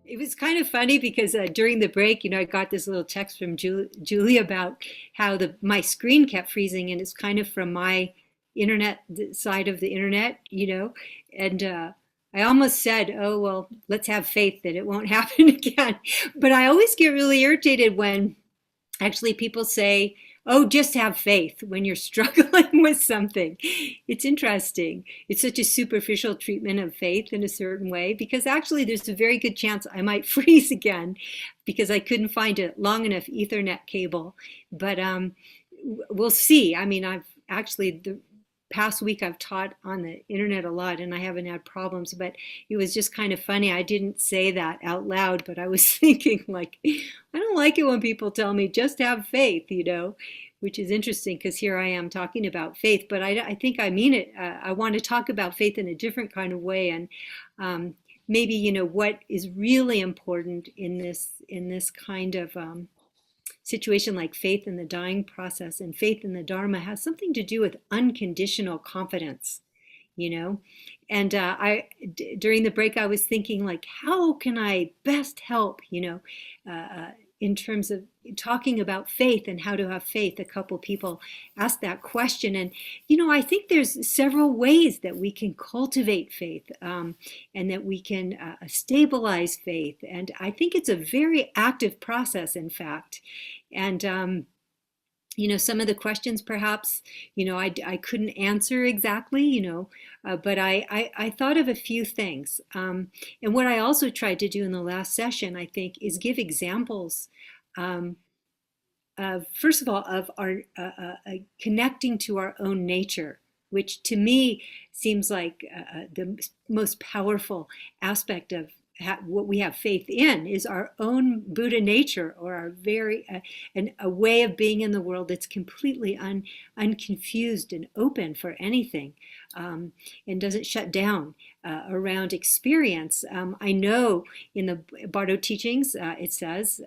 It was kind of funny because during the break, I got this little text from Julie about how my screen kept freezing, and it's kind of from my internet the side of the internet. And I almost said, "Oh well, let's have faith that it won't happen again." But I always get really irritated when actually people say, "Oh, just have faith," when you're struggling with something. It's interesting. It's such a superficial treatment of faith in a certain way, because actually there's a very good chance I might freeze again because I couldn't find a long enough Ethernet cable. But we'll see. I mean, I've actually the past week I've taught on the internet a lot and I haven't had problems, but it was just kind of funny. I didn't say that out loud, but I was thinking like, I don't like it when people tell me just have faith, which is interesting because here I am talking about faith, but I think I mean it. I want to talk about faith in a different kind of way, and maybe what is really important in this kind of situation like faith in the dying process and faith in the Dharma has something to do with unconditional confidence, you know? And during the break, I was thinking like, how can I best help, in terms of talking about faith and how to have faith. A couple people asked that question. And, I think there's several ways that we can cultivate faith, and that we can stabilize faith. And I think it's a very active process, in fact. And some of the questions perhaps, I couldn't answer exactly, but I thought of a few things. And what I also tried to do in the last session, I think, is give examples, um, of, first of all, of our connecting to our own nature, which to me seems like the most powerful aspect of what we have faith in is our own Buddha nature, or our very a way of being in the world that's completely unconfused and open for anything, and doesn't shut down around experience. I know in the Bardo teachings it says,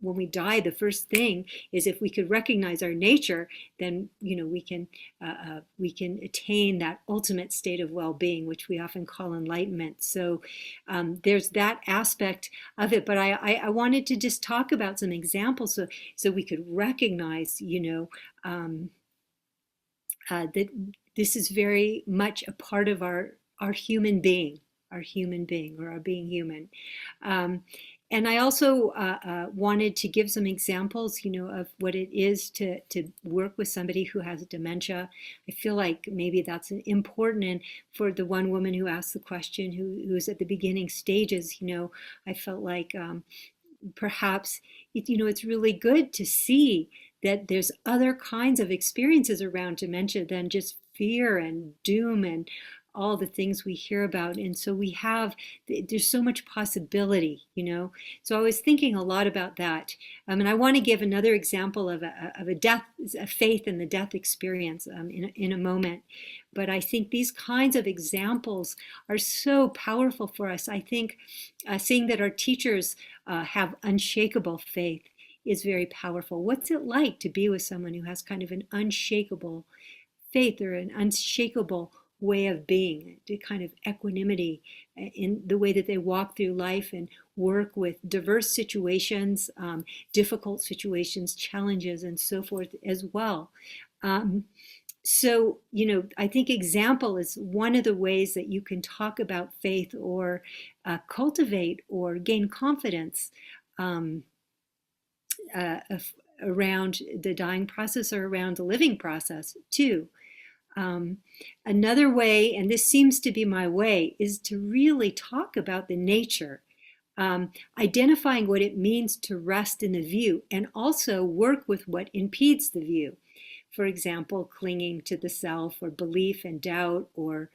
when we die, the first thing is, if we could recognize our nature, then we can attain that ultimate state of well-being, which we often call enlightenment. So there's that aspect of it. But I wanted to just talk about some examples, so we could recognize, that this is very much a part of our human being, or our being human. And I also wanted to give some examples, of what it is to work with somebody who has dementia. I feel like maybe that's important. And for the one woman who asked the question, who was at the beginning stages, I felt like perhaps it's really good to see that there's other kinds of experiences around dementia than just fear and doom and all the things we hear about. And so there's so much possibility. So I was thinking a lot about that. And I want to give another example of a death, a faith in the death experience, in a moment. But I think these kinds of examples are so powerful for us. I think seeing that our teachers have unshakable faith is very powerful. What's it like to be with someone who has kind of an unshakable faith, or an unshakable way of being, the kind of equanimity in the way that they walk through life and work with diverse situations, difficult situations, challenges, and so forth as well. So, I think example is one of the ways that you can talk about faith, or cultivate or gain confidence, um, around the dying process, or around the living process too. Um, Another way, and this seems to be my way, is to really talk about the nature, identifying what it means to rest in the view, and also work with what impedes the view. For example, clinging to the self, or belief and doubt, or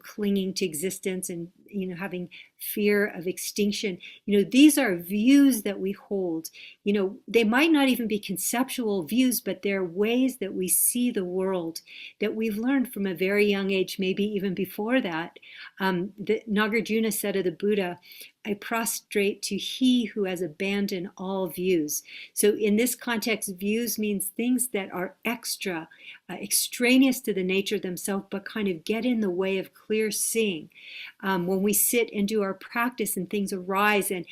clinging to existence, and having fear of extinction. These are views that we hold. They might not even be conceptual views, but they're ways that we see the world, that we've learned from a very young age, maybe even before that. Nagarjuna said of the Buddha, "I prostrate to he who has abandoned all views." So in this context, views means things that are extra, extraneous to the nature themselves, but kind of get in the way of clear seeing. When we sit and do our practice and things arise, and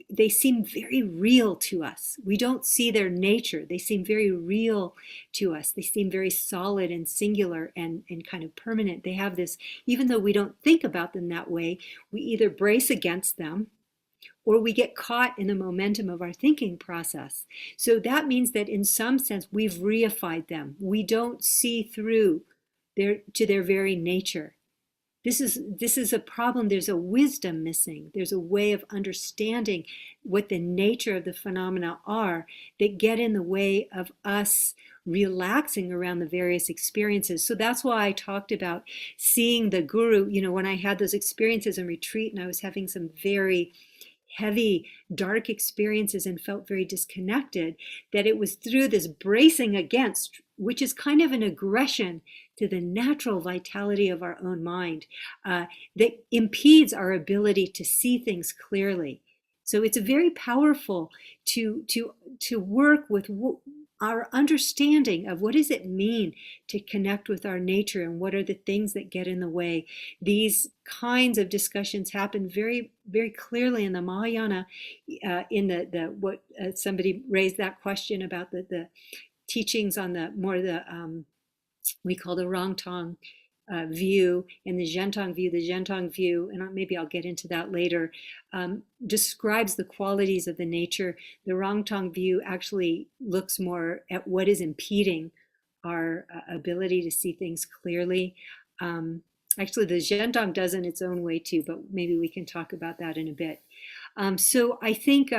they seem very real to us. We don't see their nature. They seem very real to us. They seem very solid and singular and kind of permanent. They have this, even though we don't think about them that way, we either brace against them or we get caught in the momentum of our thinking process. So that means that in some sense, we've reified them. We don't see through to their very nature. This is a problem. There's a wisdom missing. There's a way of understanding what the nature of the phenomena are that get in the way of us relaxing around the various experiences. So that's why I talked about seeing the guru, when I had those experiences in retreat and I was having some very heavy, dark experiences and felt very disconnected, that it was through this bracing against, which is kind of an aggression to the natural vitality of our own mind, that impedes our ability to see things clearly. So it's very powerful to work with our understanding of what does it mean to connect with our nature and what are the things that get in the way. These kinds of discussions happen very, very clearly in the Mahayana. Somebody raised that question about the teachings on we call the Rangtong view and the Zhentong view. The Zhentong view, and maybe I'll get into that later, describes the qualities of the nature. The Rangtong view actually looks more at what is impeding our ability to see things clearly. Actually, the Zhentong does in its own way too, but maybe we can talk about that in a bit. So I think,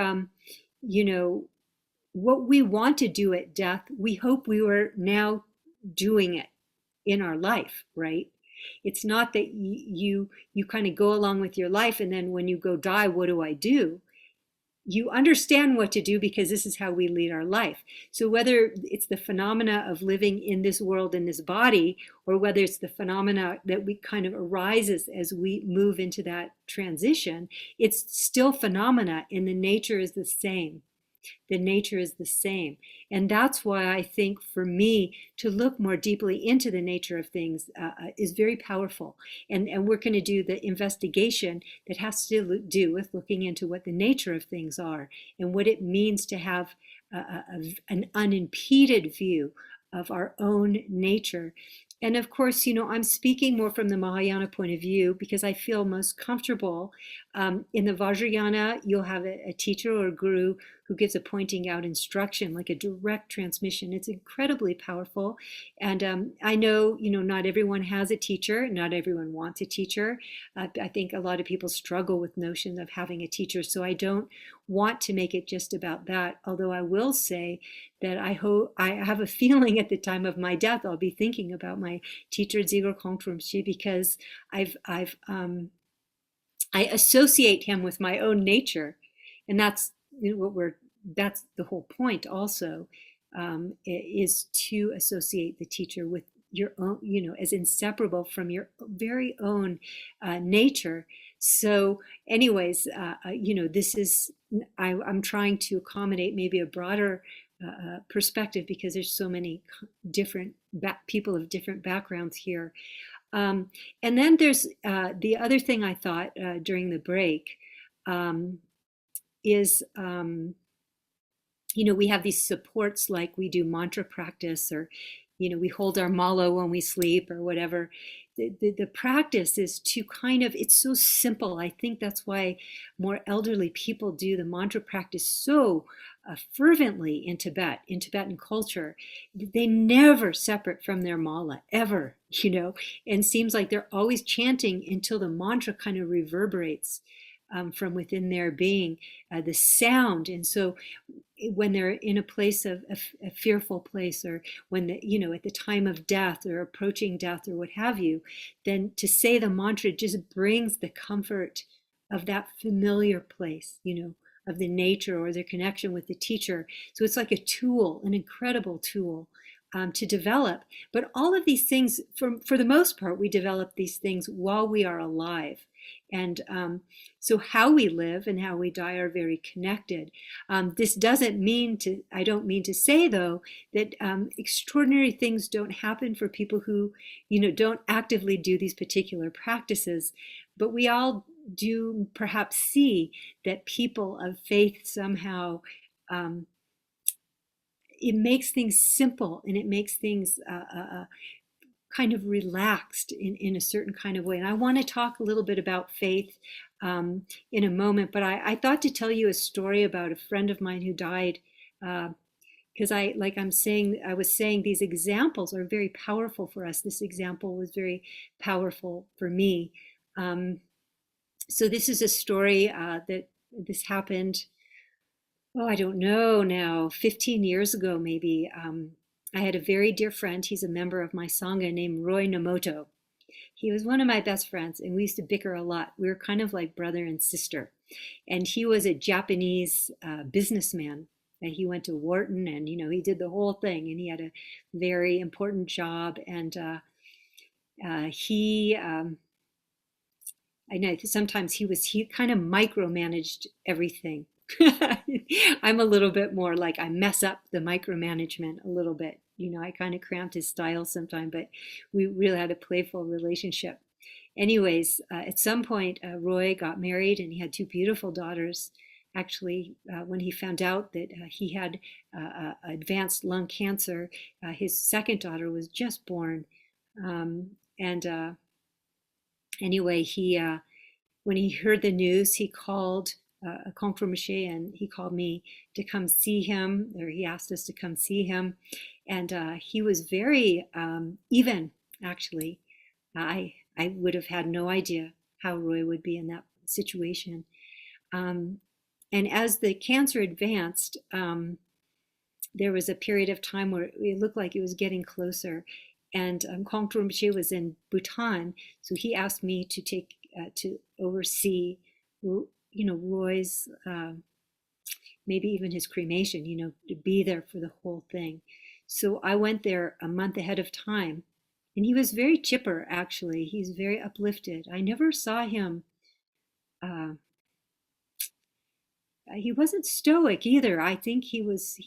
what we want to do at death, we hope we were now doing it in our life, right? It's not that you kind of go along with your life and then when you go die, what do I do? You understand what to do because this is how we lead our life. So whether it's the phenomena of living in this world, in this body, or whether it's the phenomena that we kind of arises as we move into that transition, it's still phenomena and the nature is the same. The nature is the same. And that's why I think for me to look more deeply into the nature of things is very powerful. And we're going to do the investigation that has to do with looking into what the nature of things are and what it means to have an unimpeded view of our own nature. And of course, I'm speaking more from the Mahayana point of view because I feel most comfortable. In the Vajrayana, you'll have a teacher or a guru who gives a pointing out instruction, like a direct transmission. It's incredibly powerful. And I know, not everyone has a teacher. Not everyone wants a teacher. I think a lot of people struggle with notions of having a teacher. So I don't want to make it just about that. Although I will say that I have a feeling at the time of my death, I'll be thinking about my teacher, Zigor Kongtrumshi, because I associate him with my own nature. And that's that's the whole point also, is to associate the teacher with your own, as inseparable from your very own nature. So anyways, this is, I'm trying to accommodate maybe a broader perspective because there's so many different people of different backgrounds here. And then there's the other thing I thought during the break is, we have these supports like we do mantra practice or, we hold our mala when we sleep or whatever. The practice is to kind of, it's so simple. I think that's why more elderly people do the mantra practice so fervently in Tibetan culture. They never separate from their mala, ever, and seems like they're always chanting until the mantra kind of reverberates from within their being, the sound. And so when they're in a place of a fearful place, or when at the time of death or approaching death or what have you, then to say the mantra just brings the comfort of that familiar place, of the nature or their connection with the teacher. So it's like a tool, an incredible tool to develop. But all of these things, for the most part, we develop these things while we are alive. And so how we live and how we die are very connected. This doesn't mean to, I don't mean to say though, that extraordinary things don't happen for people who, don't actively do these particular practices. But we all do perhaps see that people of faith somehow, um, it makes things simple and it makes things kind of relaxed in a certain kind of way. And I want to talk a little bit about faith in a moment, but I thought to tell you a story about a friend of mine who died. Because I was saying, these examples are very powerful for us. This example was very powerful for me. So this is a story that this happened, oh, I don't know now, 15 years ago maybe. I had a very dear friend. He's a member of my Sangha named Roy Nomoto. He was one of my best friends, and we used to bicker a lot. We were kind of like brother and sister. And he was a Japanese businessman. And he went to Wharton, and he did the whole thing. And he had a very important job. And he, I know sometimes he kind of micromanaged everything. I'm a little bit more like I mess up the micromanagement a little bit. I kind of cramped his style sometimes, but we really had a playful relationship. Anyways, at some point, Roy got married and he had two beautiful daughters. Actually, when he found out that he had advanced lung cancer, his second daughter was just born. And anyway, when he heard the news, he called a confirmation, and he called me to come see him, or he asked us to come see him. And he was very even, actually. I would have had no idea how Roy would be in that situation. And as the cancer advanced, there was a period of time where it looked like it was getting closer. And Kong Rinpoche was in Bhutan, so he asked me to oversee, Roy's, maybe even his cremation, to be there for the whole thing. So I went there a month ahead of time, and he was very chipper, actually. He's very uplifted. I never saw him, he wasn't stoic either. I think he's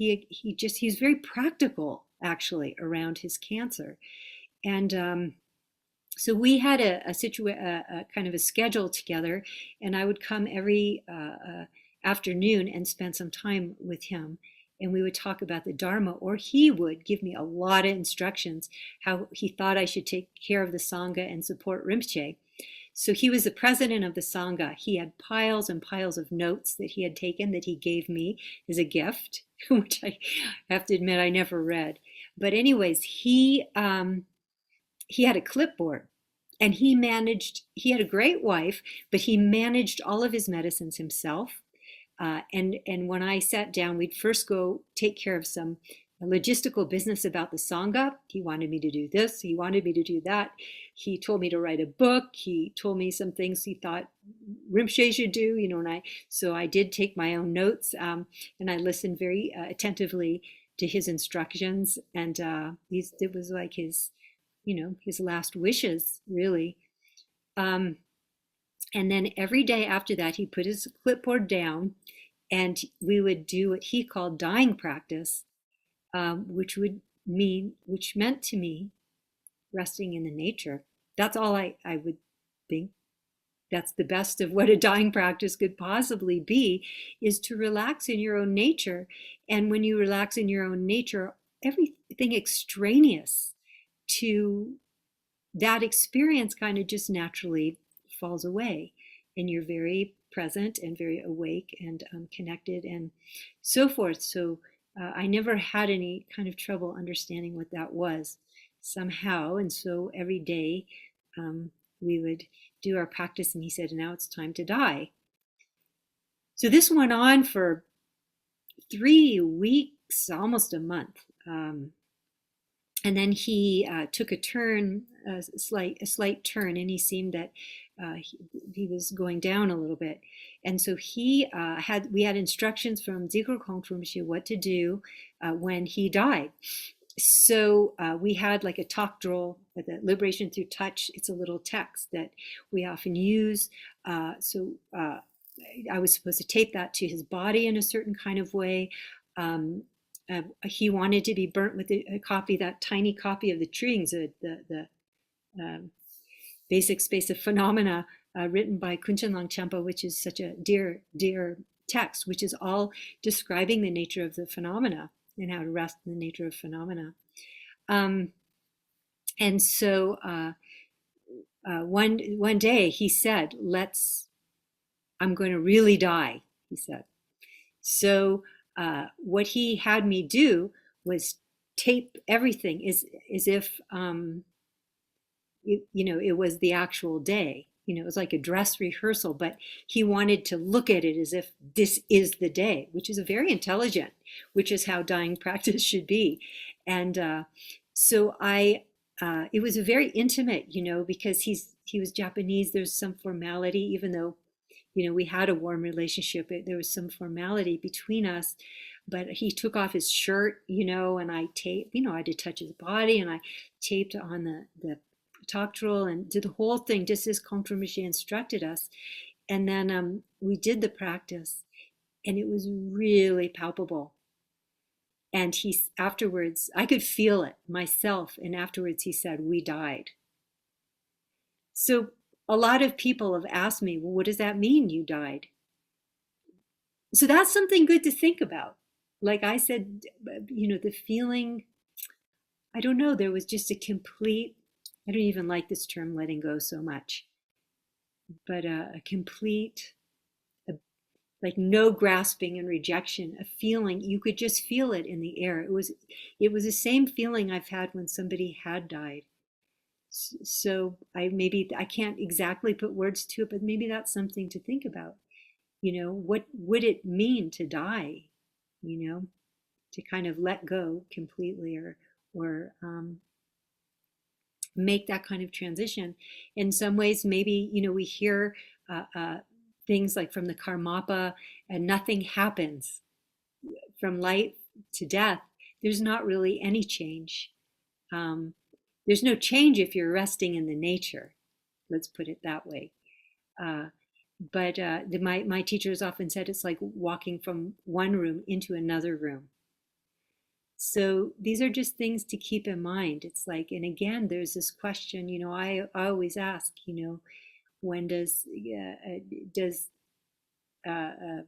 very practical, actually, around his cancer. And so we had a kind of a schedule together, and I would come every afternoon and spend some time with him, and we would talk about the Dharma, or he would give me a lot of instructions how he thought I should take care of the Sangha and support Rinpoche. So he was the president of the Sangha. He had piles and piles of notes that he had taken that he gave me as a gift, which I have to admit I never read. But anyways, he had a clipboard, and he had a great wife, but he managed all of his medicines himself. And when I sat down, we'd first go take care of some logistical business about the Sangha. He wanted me to do this. He wanted me to do that. He told me to write a book. He told me some things he thought Rinpoche should do, so I did take my own notes, and I listened very attentively to his instructions. And it was like his last wishes, really. And then every day after that, he put his clipboard down, and we would do what he called dying practice, which meant to me resting in the nature. That's all I would think. That's the best of what a dying practice could possibly be, is to relax in your own nature. And when you relax in your own nature, everything extraneous to that experience kind of just naturally falls away, and you're very present and very awake and connected and so forth. So I never had any kind of trouble understanding what that was somehow. And so every day we would do our practice, and he said, now it's time to die. So this went on for 3 weeks, almost a month. And then he took a turn, a slight turn, and he seemed that he was going down a little bit. And so we had instructions from Zikr Kongtrul Rinpoche what to do when he died. So we had like a talk drill, the liberation through touch. It's a little text that we often use. So I was supposed to tape that to his body in a certain kind of way. Um, he wanted to be burnt with a copy, that tiny copy of the Treatise, the um, basic space of phenomena, written by Kunchen Longchenpa, which is such a dear, dear text, which is all describing the nature of the phenomena and how to rest in the nature of phenomena. Um, and so one day he said, "Let's. I'm going to really die," he said. So what he had me do was tape everything as if it was the actual day. It was like a dress rehearsal, but he wanted to look at it as if this is the day, which is a very intelligent, which is how dying practice should be. And so it was a very intimate, because he was Japanese. There's some formality, even though, we had a warm relationship. There was some formality between us, but he took off his shirt, and I taped, I had to touch his body, and I taped on the talk drill and did the whole thing just as Kongtrul Rinpoche instructed us. And then we did the practice, and it was really palpable. And afterwards, I could feel it myself. And afterwards, he said, "We died." So a lot of people have asked me, "Well, what does that mean, you died?" So that's something good to think about. Like I said, the feeling, I don't know, there was just a complete, I don't even like this term letting go so much, but a complete, a, like no grasping and rejection, a feeling, you could just feel it in the air. It was the same feeling I've had when somebody had died. So I can't exactly put words to it, but maybe that's something to think about. What would it mean to die? To kind of let go completely, or make that kind of transition. In some ways, maybe we hear things like from the Karmapa, and nothing happens from life to death. There's not really any change. Um, there's no change if you're resting in the nature. Let's put it that way. Uh, but my teachers often said it's like walking from one room into another room. So these are just things to keep in mind. It's like, and again, there's this question, I always ask, when does uh, uh,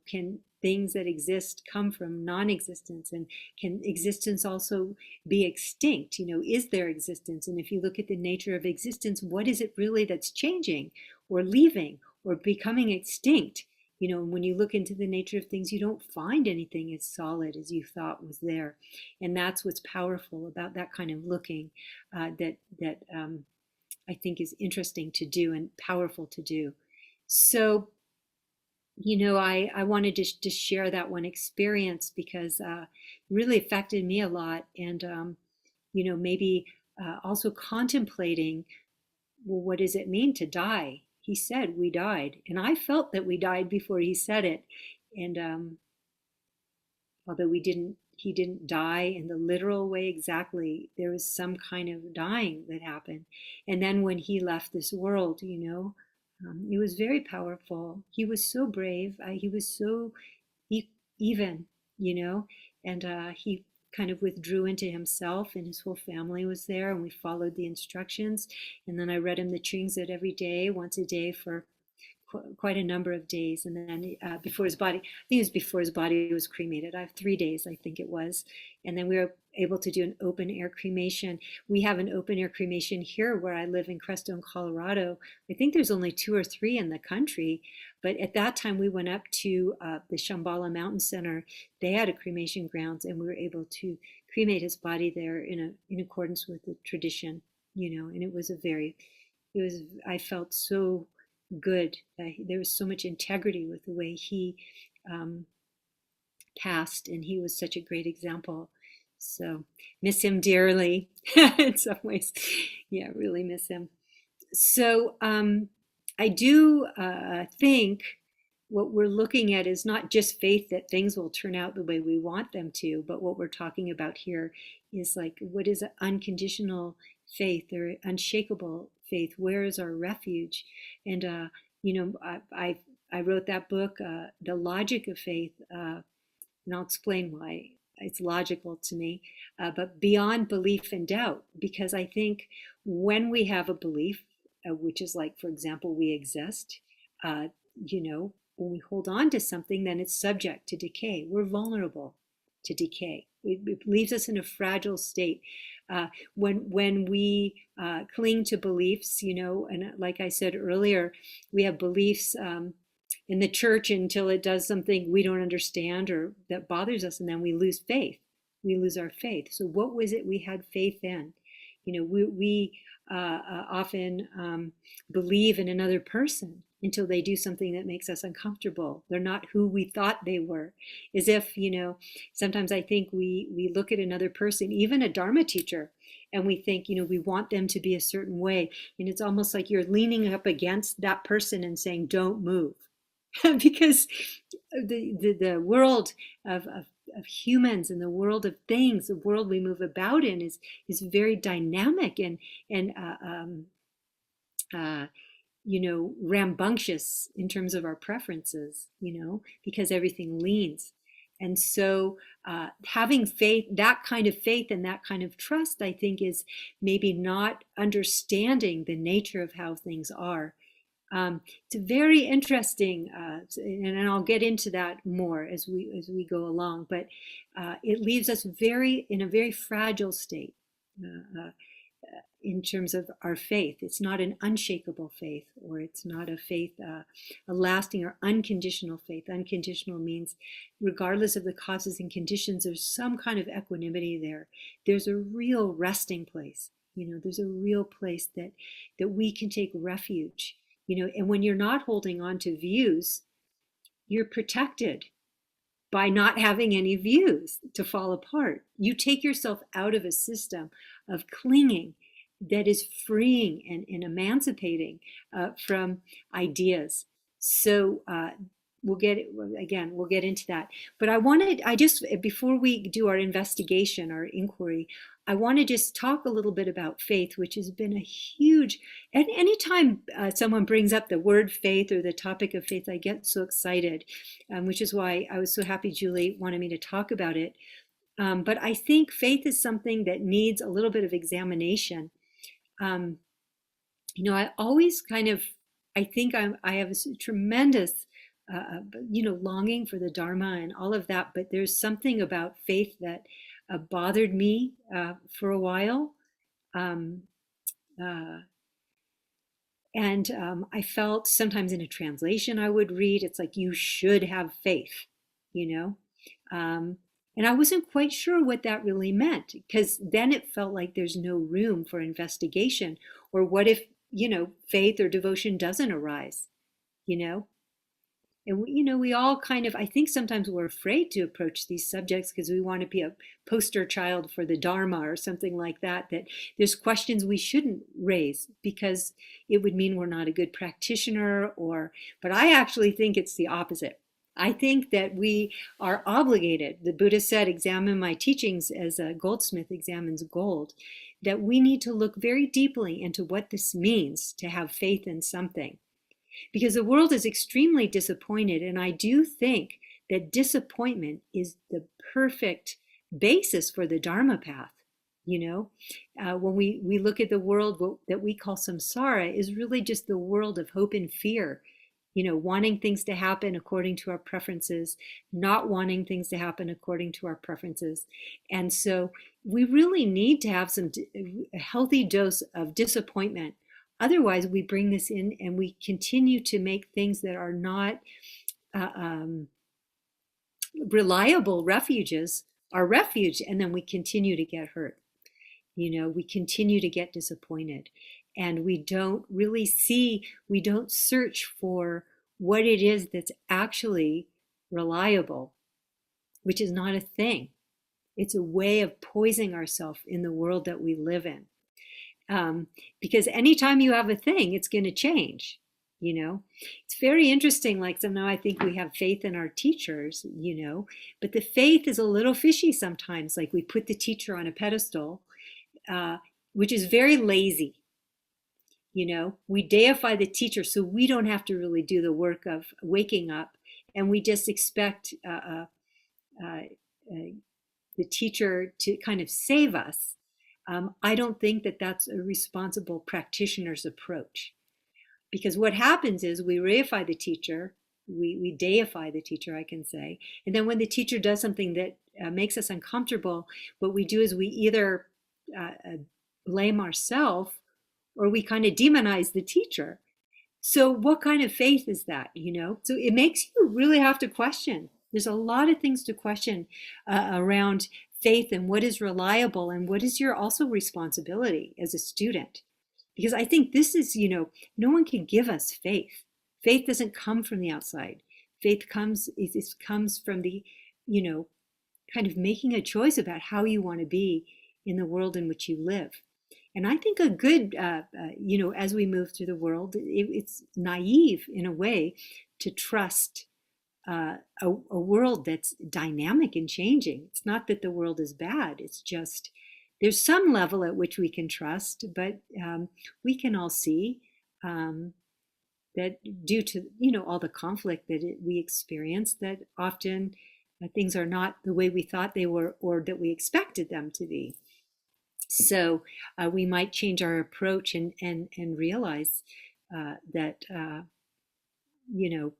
can things that exist come from non-existence, and can existence also be extinct? Is there existence? And if you look at the nature of existence, what is it really that's changing or leaving or becoming extinct? When you look into the nature of things, you don't find anything as solid as you thought was there. And that's what's powerful about that kind of looking, that I think is interesting to do and powerful to do. So I wanted to just share that one experience, because it really affected me a lot. And, maybe also contemplating, well, what does it mean to die? He said we died. And I felt that we died before he said it. And although he didn't die in the literal way exactly, there was some kind of dying that happened. And then when he left this world, it was very powerful. He was so brave. He was so even, and he kind of withdrew into himself, and his whole family was there, and we followed the instructions. And then I read him the Tringsit every day, once a day, for quite a number of days. And then before his body, I think it was before his body was cremated. I have 3 days, I think it was. And then we were able to do an open air cremation. We have an open air cremation here where I live in Crestone, Colorado. I think there's only 2 or 3 in the country. But at that time, we went up to the Shambhala Mountain Center. They had a cremation grounds, and we were able to cremate his body there in accordance with the tradition, and I felt so good. There was so much integrity with the way he um, passed, and he was such a great example. So miss him dearly in some ways. Yeah, really miss him. So I do think what we're looking at is not just faith that things will turn out the way we want them to, but what we're talking about here is like, what is unconditional faith or unshakable faith? Where is our refuge? And you know, I wrote that book, The Logic of Faith, and I'll explain why it's logical to me, but beyond belief and doubt, because I think when we have a belief, which is like, for example, we exist, uh, you know, when we hold on to something, then it's subject to decay. We're vulnerable to decay. It leaves us in a fragile state. When we cling to beliefs, you know, and like I said earlier, we have beliefs in the church until it does something we don't understand or that bothers us, and then we lose faith. We lose our faith. So what was it we had faith in? You know, we often believe in another person until they do something that makes us uncomfortable. They're not who we thought they were. As if, you know, sometimes I think we look at another person, even a Dharma teacher, and we think, you know, we want them to be a certain way. And it's almost like you're leaning up against that person and saying, don't move. Because the world of humans and the world of things, the world we move about in is very dynamic and you know, rambunctious in terms of our preferences, you know, because everything leans. And so having faith, that kind of faith and that kind of trust, I think, is maybe not understanding the nature of how things are. It's very interesting, and I'll get into that more as we go along. But it leaves us in a very fragile state in terms of our faith. It's not an unshakable faith, or it's not a faith, a lasting or unconditional faith. Unconditional means, regardless of the causes and conditions, there's some kind of equanimity there. There's a real resting place. You know, there's a real place that we can take refuge. You know, and when you're not holding on to views, you're protected by not having any views to fall apart. You take yourself out of a system of clinging that is freeing and emancipating from ideas. So we'll get into that. But I just, before we do our investigation, our inquiry, I want to just talk a little bit about faith, which has been a huge, and anytime someone brings up the word faith or the topic of faith, I get so excited, which is why I was so happy Julie wanted me to talk about it. But I think faith is something that needs a little bit of examination. You know, I always kind of, I think I have a tremendous, you know, longing for the Dharma and all of that, but there's something about faith that bothered me for a while. Um, uh, and I felt sometimes in a translation I would read, it's like, you should have faith, you know? And I wasn't quite sure what that really meant, because then it felt like there's no room for investigation. Or what if, you know, faith or devotion doesn't arise, you know? And we, you know, we all kind of, I think sometimes we're afraid to approach these subjects because we want to be a poster child for the Dharma or something like that, that there's questions we shouldn't raise because it would mean we're not a good practitioner, but I actually think it's the opposite. I think that we are obligated. The Buddha said, examine my teachings as a goldsmith examines gold, that we need to look very deeply into what this means to have faith in something. Because the world is extremely disappointed, and I do think that disappointment is the perfect basis for the Dharma path. You know, when we look at the world that we call samsara is really just the world of hope and fear. You know, wanting things to happen according to our preferences, not wanting things to happen according to our preferences. And so we really need to have a healthy dose of disappointment. Otherwise, we bring this in and we continue to make things that are not reliable refuges our refuge, and then we continue to get hurt. You know, we continue to get disappointed, and we don't search for what it is that's actually reliable, which is not a thing. It's a way of poisoning ourselves in the world that we live in. Because anytime you have a thing, it's going to change. you know. It's very interesting. Like, so now I think we have faith in our teachers, you know, but the faith is a little fishy sometimes. Like, we put the teacher on a pedestal, uh, which is very lazy. You know, we deify the teacher so we don't have to really do the work of waking up, and we just expect uh, uh, the teacher to kind of save us. I don't think that that's a responsible practitioner's approach, because what happens is we reify the teacher, we deify the teacher, I can say, and then when the teacher does something that makes us uncomfortable, what we do is we either blame ourselves or we kind of demonize the teacher. So what kind of faith is that, you know? So it makes you really have to question. There's a lot of things to question around faith and what is reliable and what is your also responsibility as a student. Because I think this is, you know, no one can give us faith. Faith doesn't come from the outside. Faith comes, it comes from the, you know, kind of making a choice about how you want to be in the world in which you live. And I think a good, you know, as we move through the world, it's naive in a way to trust a world that's dynamic and changing. It's not that the world is bad. It's just there's some level at which we can trust, but we can all see that due to, you know, all the conflict that we experience, that often things are not the way we thought they were or that we expected them to be. So we might change our approach and realize that, you know,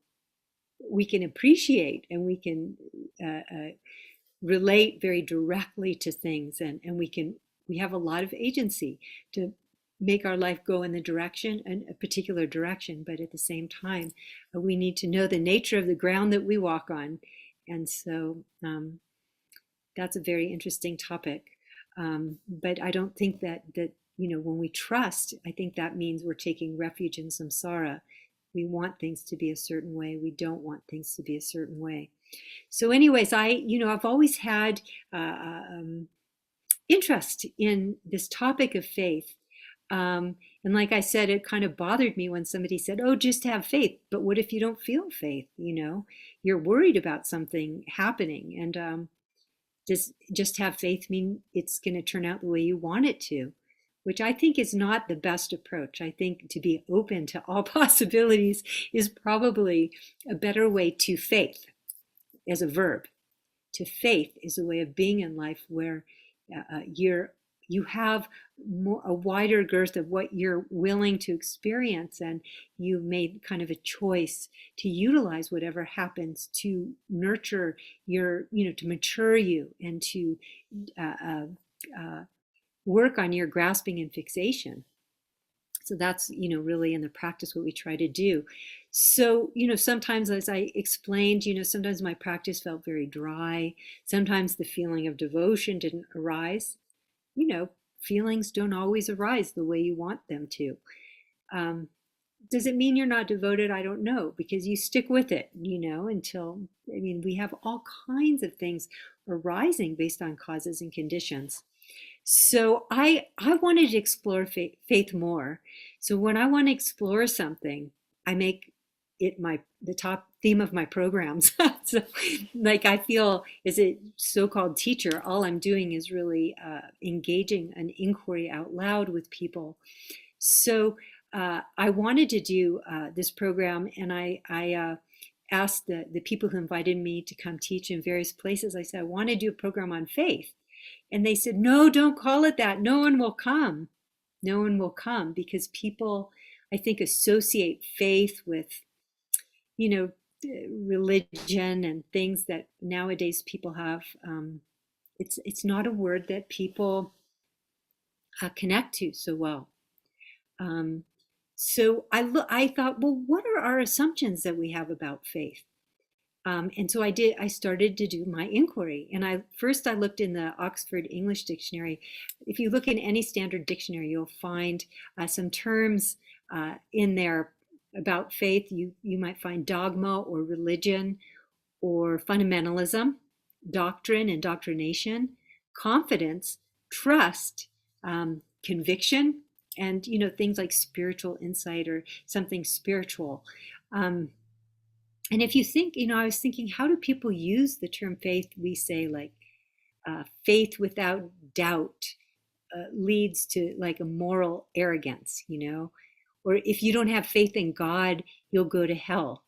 we can appreciate and we can relate very directly to things, and we have a lot of agency to make our life go in the direction, in a particular direction, but at the same time, we need to know the nature of the ground that we walk on. And so that's a very interesting topic. But I don't think that, you know, when we trust, I think that means we're taking refuge in samsara. We want things to be a certain way. We don't want things to be a certain way. So anyways, you know, I've always had interest in this topic of faith. And like I said, it kind of bothered me when somebody said, oh, just have faith. But what if you don't feel faith? You know, you're worried about something happening. And does just have faith mean it's going to turn out the way you want it to? Which I think is not the best approach. I think to be open to all possibilities is probably a better way to faith as a verb. To faith is a way of being in life where you have a wider girth of what you're willing to experience, and you've made kind of a choice to utilize whatever happens to nurture your, you know, to mature you and to work on your grasping and fixation. So that's, you know, really in the practice what we try to do. So, you know, sometimes, as I explained, you know, sometimes my practice felt very dry. Sometimes the feeling of devotion didn't arise. You know, feelings don't always arise the way you want them to. Does it mean you're not devoted? I don't know, because you stick with it, you know, until, I mean, we have all kinds of things arising based on causes and conditions. So I wanted to explore faith more. So when I want to explore something, I make it the top theme of my programs. So, like, I feel as a so-called teacher, all I'm doing is really engaging an inquiry out loud with people. So I wanted to do this program, and I asked the people who invited me to come teach in various places. I said, I want to do a program on faith. And they said, no, don't call it that. No one will come. No one will come, because people, I think, associate faith with, you know, religion and things that nowadays people have. It's not a word that people connect to so well. So I thought, well, what are our assumptions that we have about faith? And so I started to do my inquiry. And I looked in the Oxford English Dictionary. If you look in any standard dictionary, you'll find some terms in there about faith. You might find dogma or religion or fundamentalism, doctrine and doctrination, confidence, trust, conviction, and things like spiritual insight or something spiritual. Um, and if you think, I was thinking, how do people use the term faith? We say like faith without doubt leads to like a moral arrogance, or if you don't have faith in God, you'll go to hell.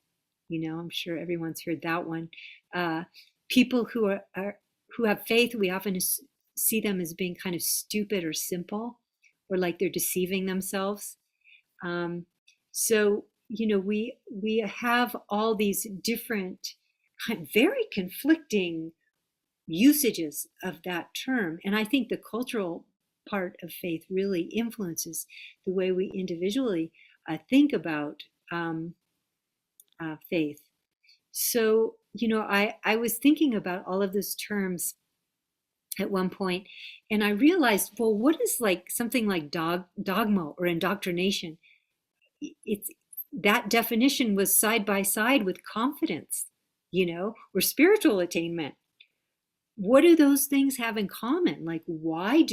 I'm sure everyone's heard that one. Uh, People who have faith, we often see them as being kind of stupid or simple, or like they're deceiving themselves. Um, so we have all these different, very conflicting usages of that term, and I think the cultural part of faith really influences the way we individually think about faith. So I was thinking about all of those terms at one point, and I realized, well, what is like something like dogma or indoctrination? It's that definition was side by side with confidence, or spiritual attainment. What do those things have in common? Like, why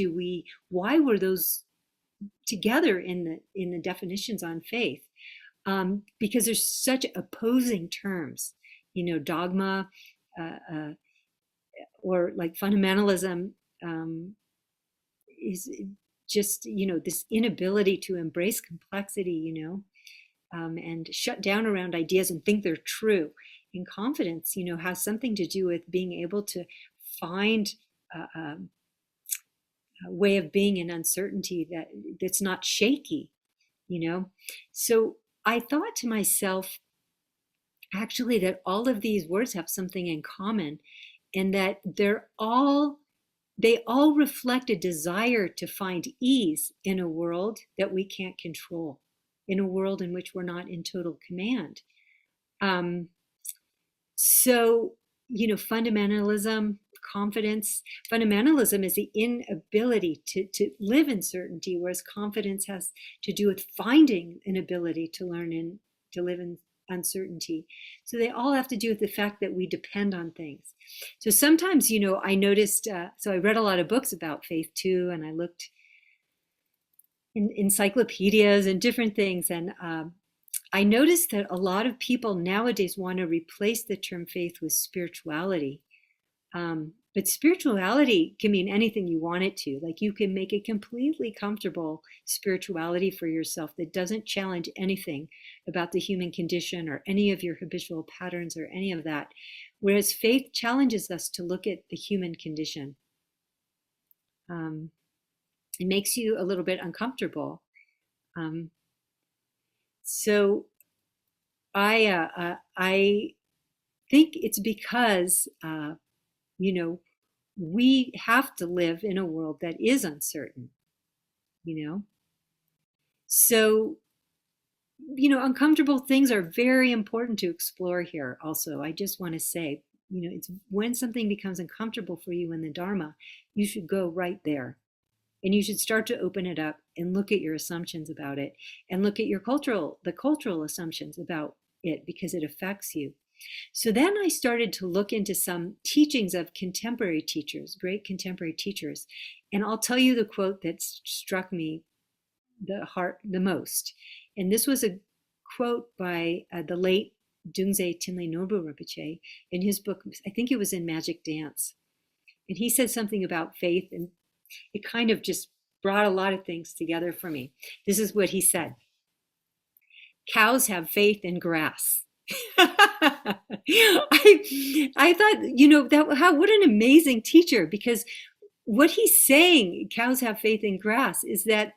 were those together in the definitions on faith? Because there's such opposing terms, dogma, uh, or like fundamentalism, is just this inability to embrace complexity, and shut down around ideas and think they're true. And confidence, has something to do with being able to find a way of being in uncertainty that's not shaky, So I thought to myself, actually, that all of these words have something in common, and that they all reflect a desire to find ease in a world that we can't control, in a world in which we're not in total command. Um, so, fundamentalism, confidence, fundamentalism is the inability to live in certainty, whereas confidence has to do with finding an ability to learn and to live in uncertainty. So they all have to do with the fact that we depend on things. So sometimes, I noticed, so I read a lot of books about faith too, and I looked in encyclopedias and different things, and I noticed that a lot of people nowadays want to replace the term faith with spirituality. But spirituality can mean anything you want it to. Like, you can make a completely comfortable spirituality for yourself that doesn't challenge anything about the human condition or any of your habitual patterns or any of that. Whereas faith challenges us to look at the human condition. It makes you a little bit uncomfortable. So I think it's because we have to live in a world that is uncertain. So uncomfortable things are very important to explore here. Also, I just want to say, it's when something becomes uncomfortable for you in the Dharma, you should go right there. And you should start to open it up and look at your assumptions about it, and look at the cultural assumptions about it, because it affects you. So then I started to look into some teachings of contemporary teachers, great contemporary teachers. And I'll tell you the quote that struck me the most. And this was a quote by the late Dungze Tinley Norbu Rinpoche in his book, I think it was in Magic Dance. And he said something about faith, and it kind of just brought a lot of things together for me. This is what he said: cows have faith in grass. I thought, what an amazing teacher, because what he's saying, cows have faith in grass, is that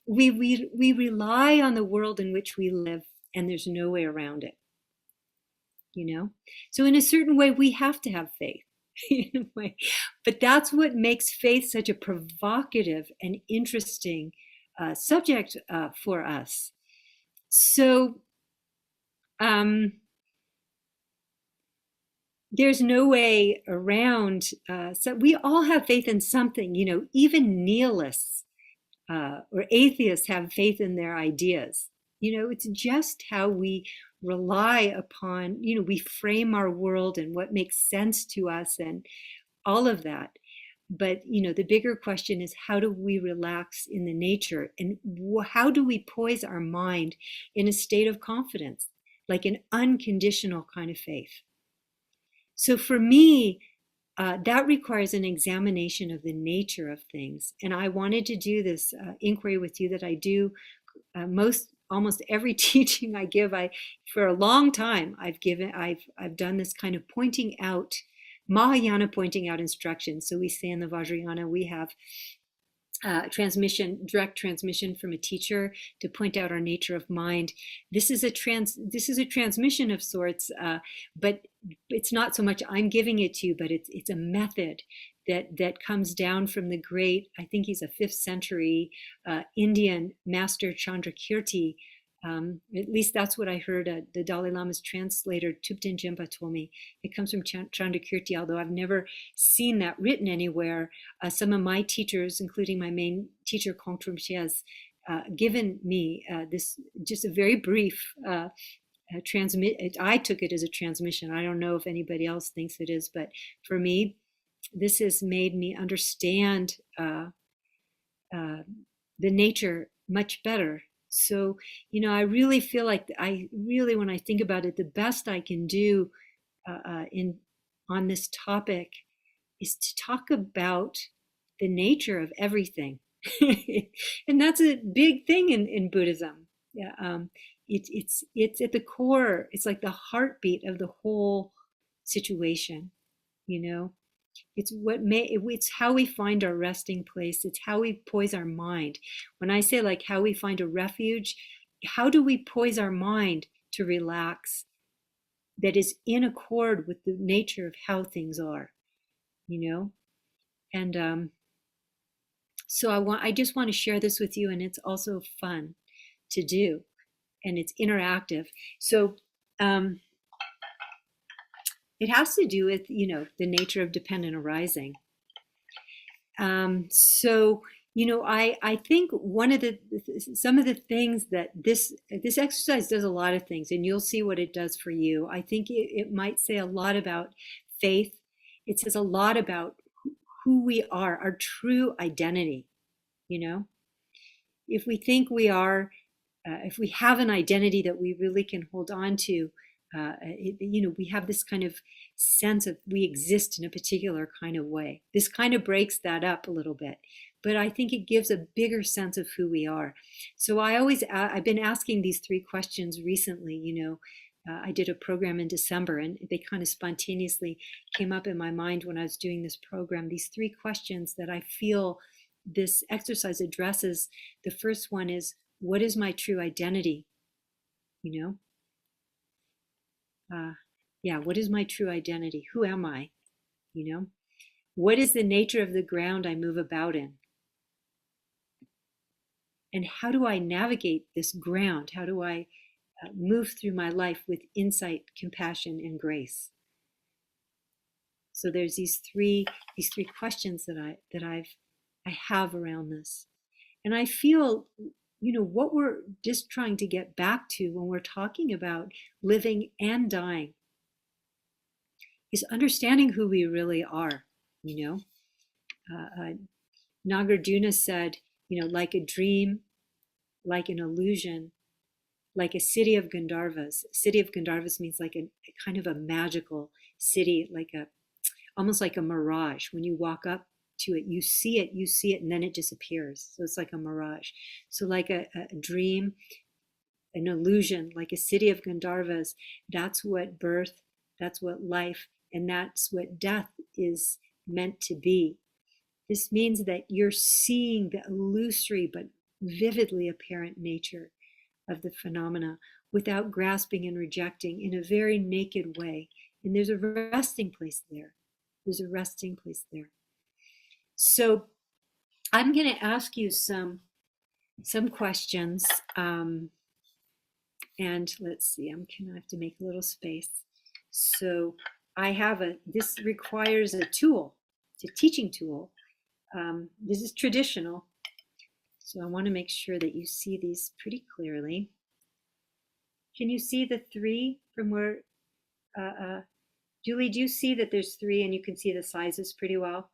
we rely on the world in which we live, and there's no way around it. So in a certain way, we have to have faith. In a way. But that's what makes faith such a provocative and interesting subject for us. So there's no way around. So we all have faith in something. Even nihilists or atheists have faith in their ideas. It's just how we rely upon, we frame our world and what makes sense to us and all of that. But the bigger question is, how do we relax in the nature, and how do we poise our mind in a state of confidence, like an unconditional kind of faith? So for me, that requires an examination of the nature of things. And I wanted to do this inquiry with you that I do almost every teaching I give. For a long time, I've done this kind of pointing out, Mahayana pointing out instructions. So we say in the Vajrayana, we have direct transmission from a teacher to point out our nature of mind. This is a transmission of sorts, but it's not so much I'm giving it to you, but it's a method that comes down from the great, I think he's a 5th century Indian master Chandrakirti. At least that's what I heard the Dalai Lama's translator, Thupten Jinpa, told me. It comes from Chandrakirti, although I've never seen that written anywhere. Some of my teachers, including my main teacher, Kongtrul Rinpoche, has given me this just a very brief transmit. I took it as a transmission. I don't know if anybody else thinks it is, but for me, this has made me understand the nature much better. So, I really feel like when I think about it, the best I can do on this topic is to talk about the nature of everything. And that's a big thing in Buddhism. Yeah, it's at the core. It's like the heartbeat of the whole situation, It's how we find our resting place. It's how we poise our mind. When I say like how we find a refuge, how do we poise our mind to relax that is in accord with the nature of how things are, And so I just want to share this with you, and it's also fun to do, and it's interactive. So it has to do with, the nature of dependent arising. So, I think some of the things that this exercise does, a lot of things, and you'll see what it does for you. I think it might say a lot about faith. It says a lot about who we are, our true identity. If we think we are, if we have an identity that we really can hold on to, we have this kind of sense of we exist in a particular kind of way. This kind of breaks that up a little bit, but I think it gives a bigger sense of who we are. So I've been asking these 3 questions recently. I did a program in December, and they kind of spontaneously came up in my mind when I was doing this program. These 3 questions that I feel this exercise addresses. The first one is, what is my true identity? What is my true identity? Who am I? What is the nature of the ground I move about in? And how do I navigate this ground? How do I move through my life with insight, compassion, and grace? So there's these three questions that I have around this. And I feel, what we're just trying to get back to when we're talking about living and dying is understanding who we really are. Nagarjuna said, like a dream, like an illusion, like a city of Gandharvas. City of Gandharvas means like a kind of a magical city, almost like a mirage. When you walk up to it, you see it, and then it disappears. So it's like a mirage. So like a dream, an illusion, like a city of Gandharvas, that's what birth, that's what life, and that's what death is meant to be. This means that you're seeing the illusory but vividly apparent nature of the phenomena without grasping and rejecting, in a very naked way. And there's a resting place there. There's a resting place there. So I'm going to ask you some questions. And let's see, I'm going to have to make a little space. So this requires a tool. It's a teaching tool. This is traditional. So I want to make sure that you see these pretty clearly. Can you see the 3 from where, Julie, do you see that there's 3 and you can see the sizes pretty well?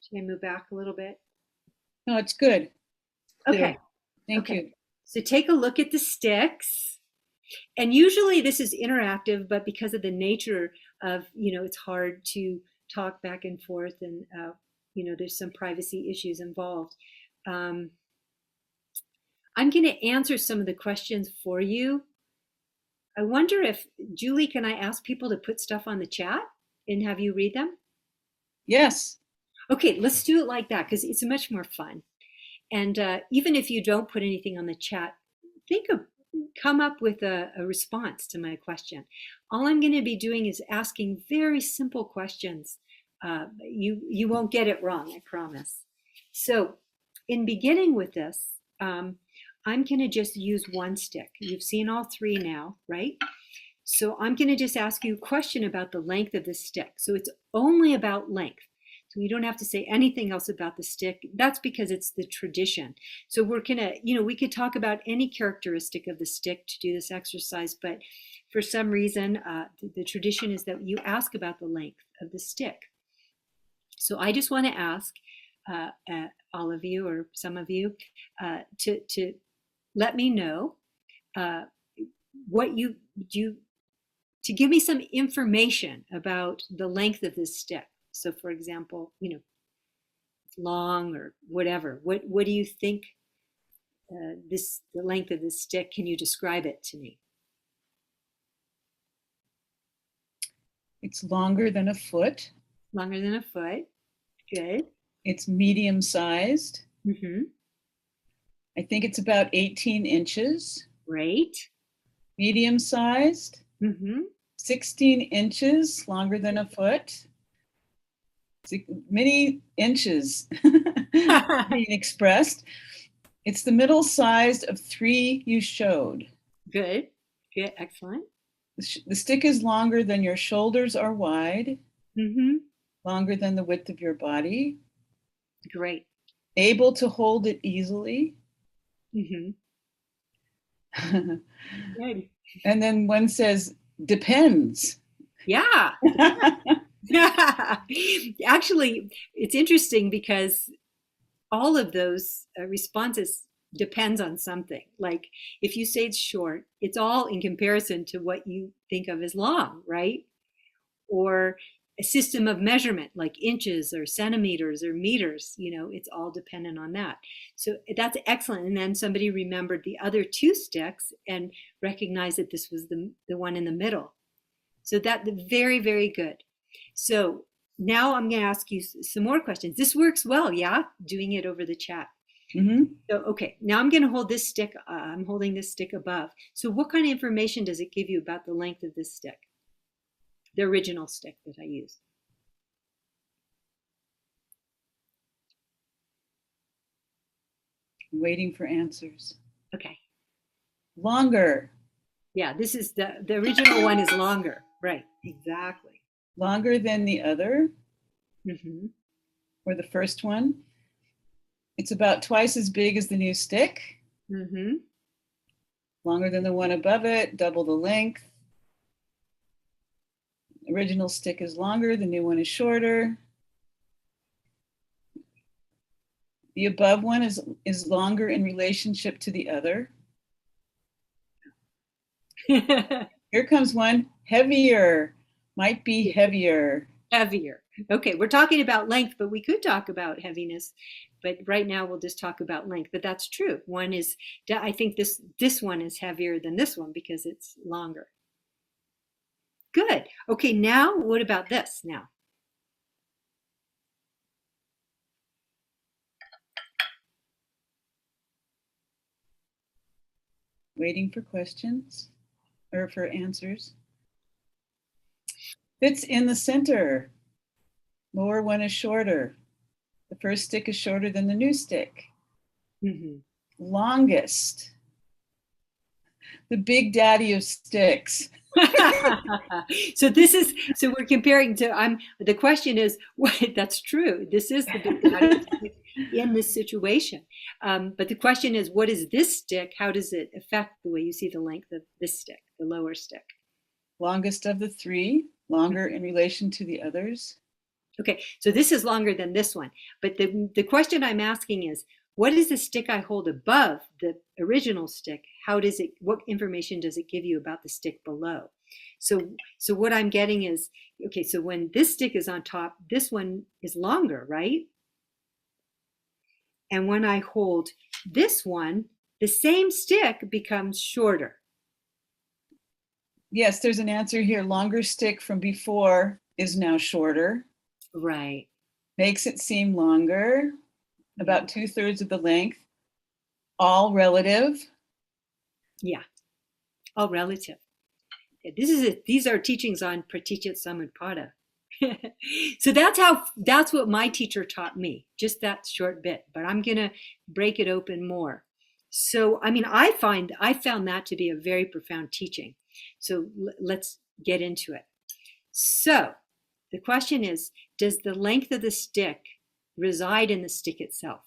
Should I move back a little bit? No, it's good. Okay. Clear. Thank Okay. you. So take a look at the sticks. And usually this is interactive, but because of the nature of, it's hard to talk back and forth and, there's some privacy issues involved. Um, I'm going to answer some of the questions for you. I wonder if, Julie, can I ask people to put stuff on the chat and have you read them? Yes. Okay, let's do it like that because it's much more fun. And even if you don't put anything on the chat, come up with a response to my question. All I'm going to be doing is asking very simple questions. You won't get it wrong, I promise. So in beginning with this, I'm going to just use one stick. You've seen all three now, right? So I'm going to just ask you a question about the length of the stick. So it's only about length. So you don't have to say anything else about the stick. That's because it's the tradition. So we're going to, we could talk about any characteristic of the stick to do this exercise, but for some reason, the tradition is that you ask about the length of the stick. So I just want to ask all of you or some of you to let me know what you do, to give me some information about the length of this stick. So for example, long or whatever. What do you think the length of this stick? Can you describe it to me? It's longer than a foot. Longer than a foot. Good. It's medium sized. Mm-hmm. I think it's about 18 inches. Great. Medium sized. Mm-hmm. 16 inches, longer than a foot. Many inches being expressed. It's the middle sized of three you showed. Good. Good. Excellent. The stick is longer than your shoulders are wide. Mm-hmm. Longer than the width of your body. Great. Able to hold it easily. Mm-hmm. Good. And then one says, depends. Yeah. Actually, it's interesting because all of those responses depends on something. Like if you say it's short, it's all in comparison to what you think of as long, right? Or a system of measurement like inches or centimeters or meters, it's all dependent on that. So that's excellent. And then somebody remembered the other two sticks and recognized that this was the one in the middle. So that's very, very good. So now I'm going to ask you some more questions. This works well, yeah? Doing it over the chat. Mm-hmm. So, okay, now I'm going to hold this stick. I'm holding this stick above. So what kind of information does it give you about the length of this stick? The original stick that I used. Waiting for answers. Okay. Longer. Yeah, this is the original one is longer. Right, exactly. Longer than the other. Mm-hmm. Or the first one. It's about twice as big as the new stick. Mm-hmm. Longer than the one above it, double the length. Original stick is longer, the new one is shorter. The above one is longer in relationship to the other. Here comes one, heavier, might be heavier. Heavier. Okay, we're talking about length, but we could talk about heaviness. But right now we'll just talk about length. But that's true. One is, I think this one is heavier than this one because it's longer. Good. Okay, now what about this now? Waiting for questions or for answers. Fits in the center. Lower one is shorter. The first stick is shorter than the new stick. Mm-hmm. Longest. The big daddy of sticks. So we're comparing to, the question is, what, that's true. This is the big daddy stick in this situation. But the question is, what is this stick? How does it affect the way you see the length of this stick, the lower stick? Longest of the three, longer in relation to the others. Okay, so this is longer than this one. But the question I'm asking is, what is the stick I hold above the original stick? What information does it give you about the stick below? So what I'm getting is, okay, so when this stick is on top, this one is longer, right? And when I hold this one, the same stick becomes shorter. Yes, there's an answer here. Longer stick from before is now shorter. Right. Makes it seem longer, about 2/3 of the length. All relative. Yeah, all relative. These are teachings on Pratityasamutpada. So that's what my teacher taught me, just that short bit, but I'm gonna break it open more. So I mean, I found that to be a very profound teaching. So let's get into it. So the question is, does the length of the stick reside in the stick itself?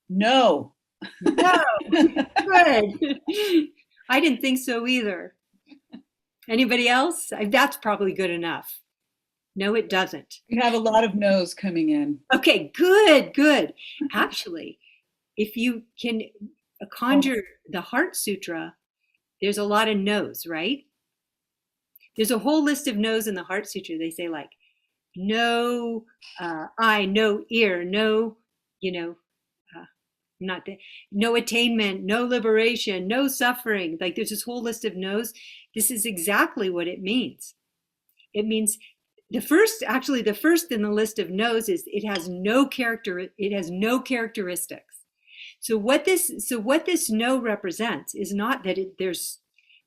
No. No. Good. I didn't think so either. Anybody else? That's probably good enough. No, it doesn't. We have a lot of no's coming in. Okay, good. Actually, if you can conjure the Heart Sutra, there's a lot of no's, right? There's a whole list of no's in the Heart Sutra. They say like, no eye, no ear, no, not the, no attainment, no liberation, no suffering. Like there's this whole list of no's. This is exactly what it means. It means the first in the list of no's is it has no characteristics. So what this no represents is not that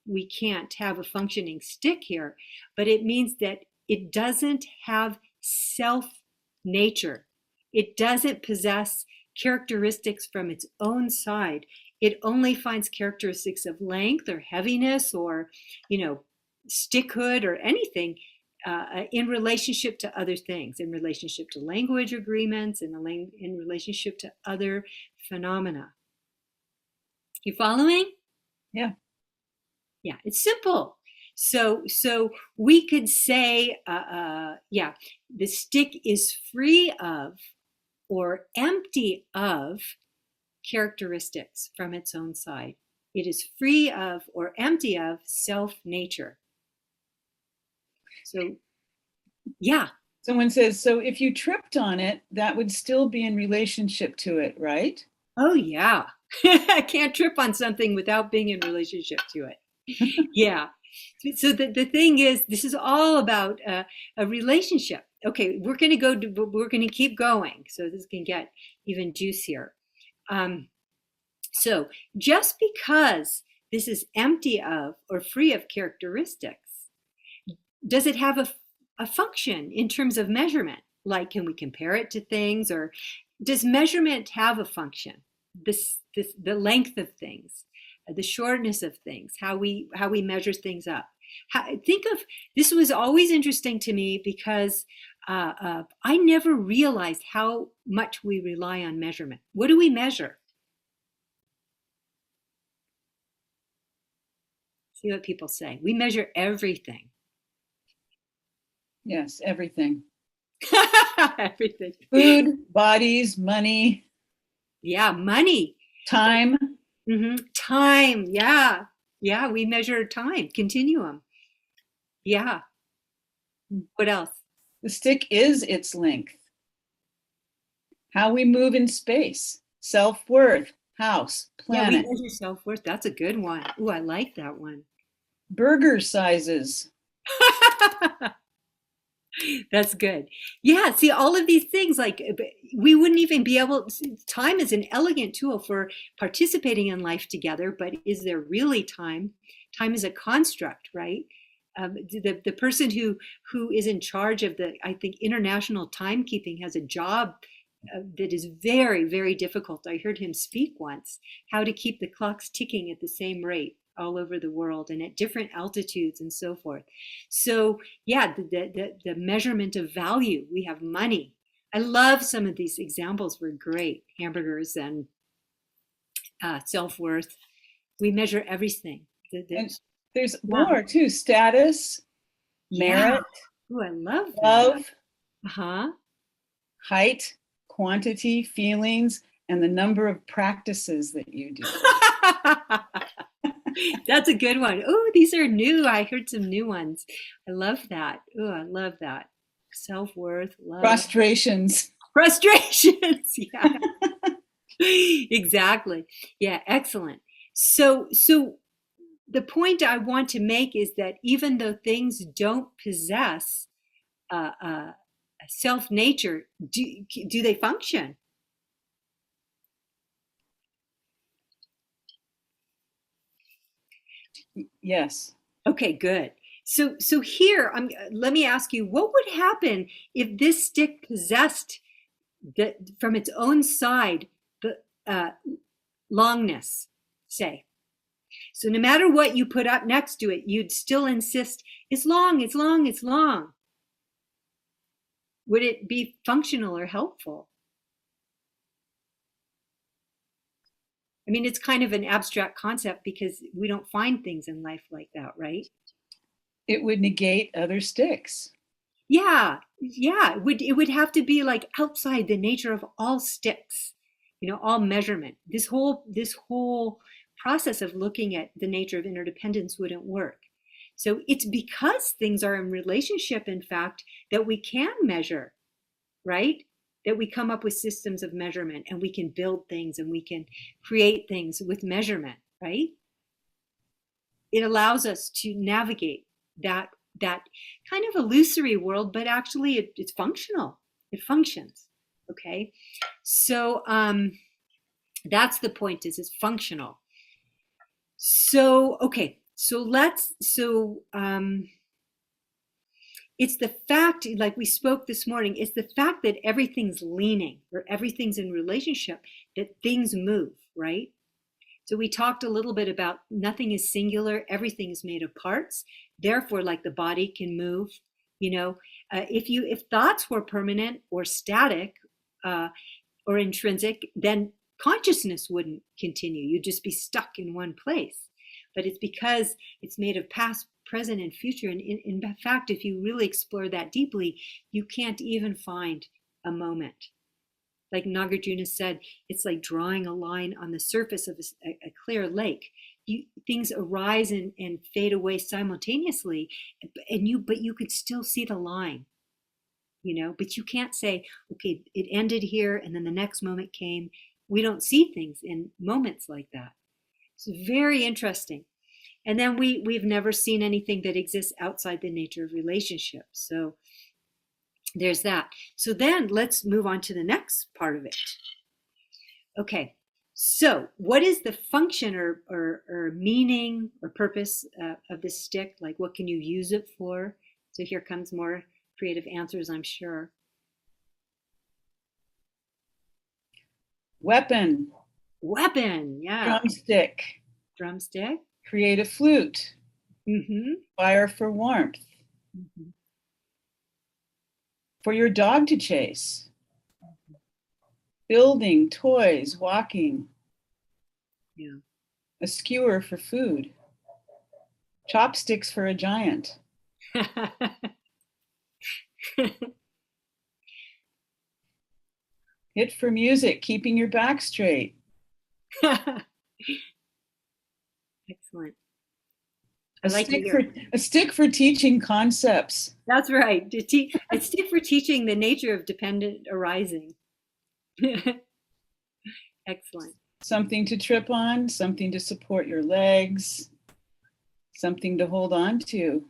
we can't have a functioning stick here, but it means that it doesn't have self nature. It doesn't possess characteristics from its own side. It only finds characteristics of length or heaviness or, stickhood or anything in relationship to other things, in relationship to language agreements, in relationship to other phenomena. You following? Yeah. Yeah, it's simple. So we could say, the stick is free of or empty of characteristics from its own side. It is free of or empty of self-nature. So, yeah. Someone says, so if you tripped on it, that would still be in relationship to it, right? Oh, yeah. I can't trip on something without being in relationship to it. Yeah. So the thing is, this is all about a relationship. Okay, we're going to keep going. So this can get even juicier. So just because this is empty of or free of characteristics, does it have a function in terms of measurement? Like, can we compare it to things, or does measurement have a function? The length of things, the shortness of things, how we measure things up. Think of this was always interesting to me because I never realized how much we rely on measurement. What do we measure? See what people say. We measure everything. Yes, everything. Everything. Food, bodies, money. Yeah, money. Time. Mm-hmm. Time. Yeah. Yeah, we measure time, continuum. Yeah. What else? The stick is its length. How we move in space. Self-worth. House. Planet. Yeah, we measure self-worth. That's a good one. Ooh, I like that one. Burger sizes. That's good. Yeah, see, all of these things, like we wouldn't even be able, time is an elegant tool for participating in life together, but is there really time? Time is a construct, right? The person who is in charge of I think international timekeeping has a job that is very, very difficult. I heard him speak once, how to keep the clocks ticking at the same rate all over the world and at different altitudes and so forth. So yeah, the measurement of value. We have money. I love some of these examples were great. Hamburgers and self-worth. We measure everything. There's Yeah. more too. Status, Yeah. merit, Oh, I love that. love, Uh-huh. height, quantity, feelings, and the number of practices that you do. That's a good one. Oh, these are new. I heard some new ones. I love that. Oh, I love that. Self-worth, love, Frustrations. frustrations. Yeah, exactly. Yeah, excellent. So the point I want to make is that even though things don't possess a self nature, do they function? Yes. Okay, good. So here, let me ask you, what would happen if this stick possessed from its own side the longness, say? So no matter what you put up next to it, you'd still insist it's long, it's long, it's long. Would it be functional or helpful? I mean, it's kind of an abstract concept because we don't find things in life like that, right? It would negate other sticks. Yeah, yeah. It would have to be like outside the nature of all sticks, all measurement. This whole process of looking at the nature of interdependence wouldn't work. So it's because things are in relationship, in fact, that we can measure, right? That we come up with systems of measurement and we can build things and we can create things with measurement, right? It allows us to navigate that kind of illusory world, but actually it's functional. It functions. Okay, so that's the point. Is it's functional. So okay, so it's the fact, like we spoke this morning, it's the fact that everything's leaning or everything's in relationship, that things move, right? So we talked a little bit about nothing is singular, everything is made of parts. Therefore, like the body can move, if thoughts were permanent or static uh, or intrinsic, then consciousness wouldn't continue. You'd just be stuck in one place. But it's because it's made of past, present, and future. And in fact, if you really explore that deeply, you can't even find a moment. Like Nagarjuna said, it's like drawing a line on the surface of a clear lake. Things arise and fade away simultaneously, but you could still see the line, but you can't say, okay, it ended here and then the next moment came. We don't see things in moments like that. It's very interesting. And then we've never seen anything that exists outside the nature of relationships. So there's that. So then let's move on to the next part of it. Okay, so what is the function or meaning or purpose of this stick? Like, what can you use it for? So here comes more creative answers, I'm sure. Weapon. Weapon, yeah. Drumstick. Drumstick. Create a flute. Mm-hmm. Fire for warmth. Mm-hmm. For your dog to chase. Building, toys, walking. Yeah. A skewer for food. Chopsticks for a giant. Hit for music, keeping your back straight. Excellent. A stick for teaching concepts. That's right. A stick for teaching the nature of dependent arising. Excellent. Something to trip on, something to support your legs, something to hold on to.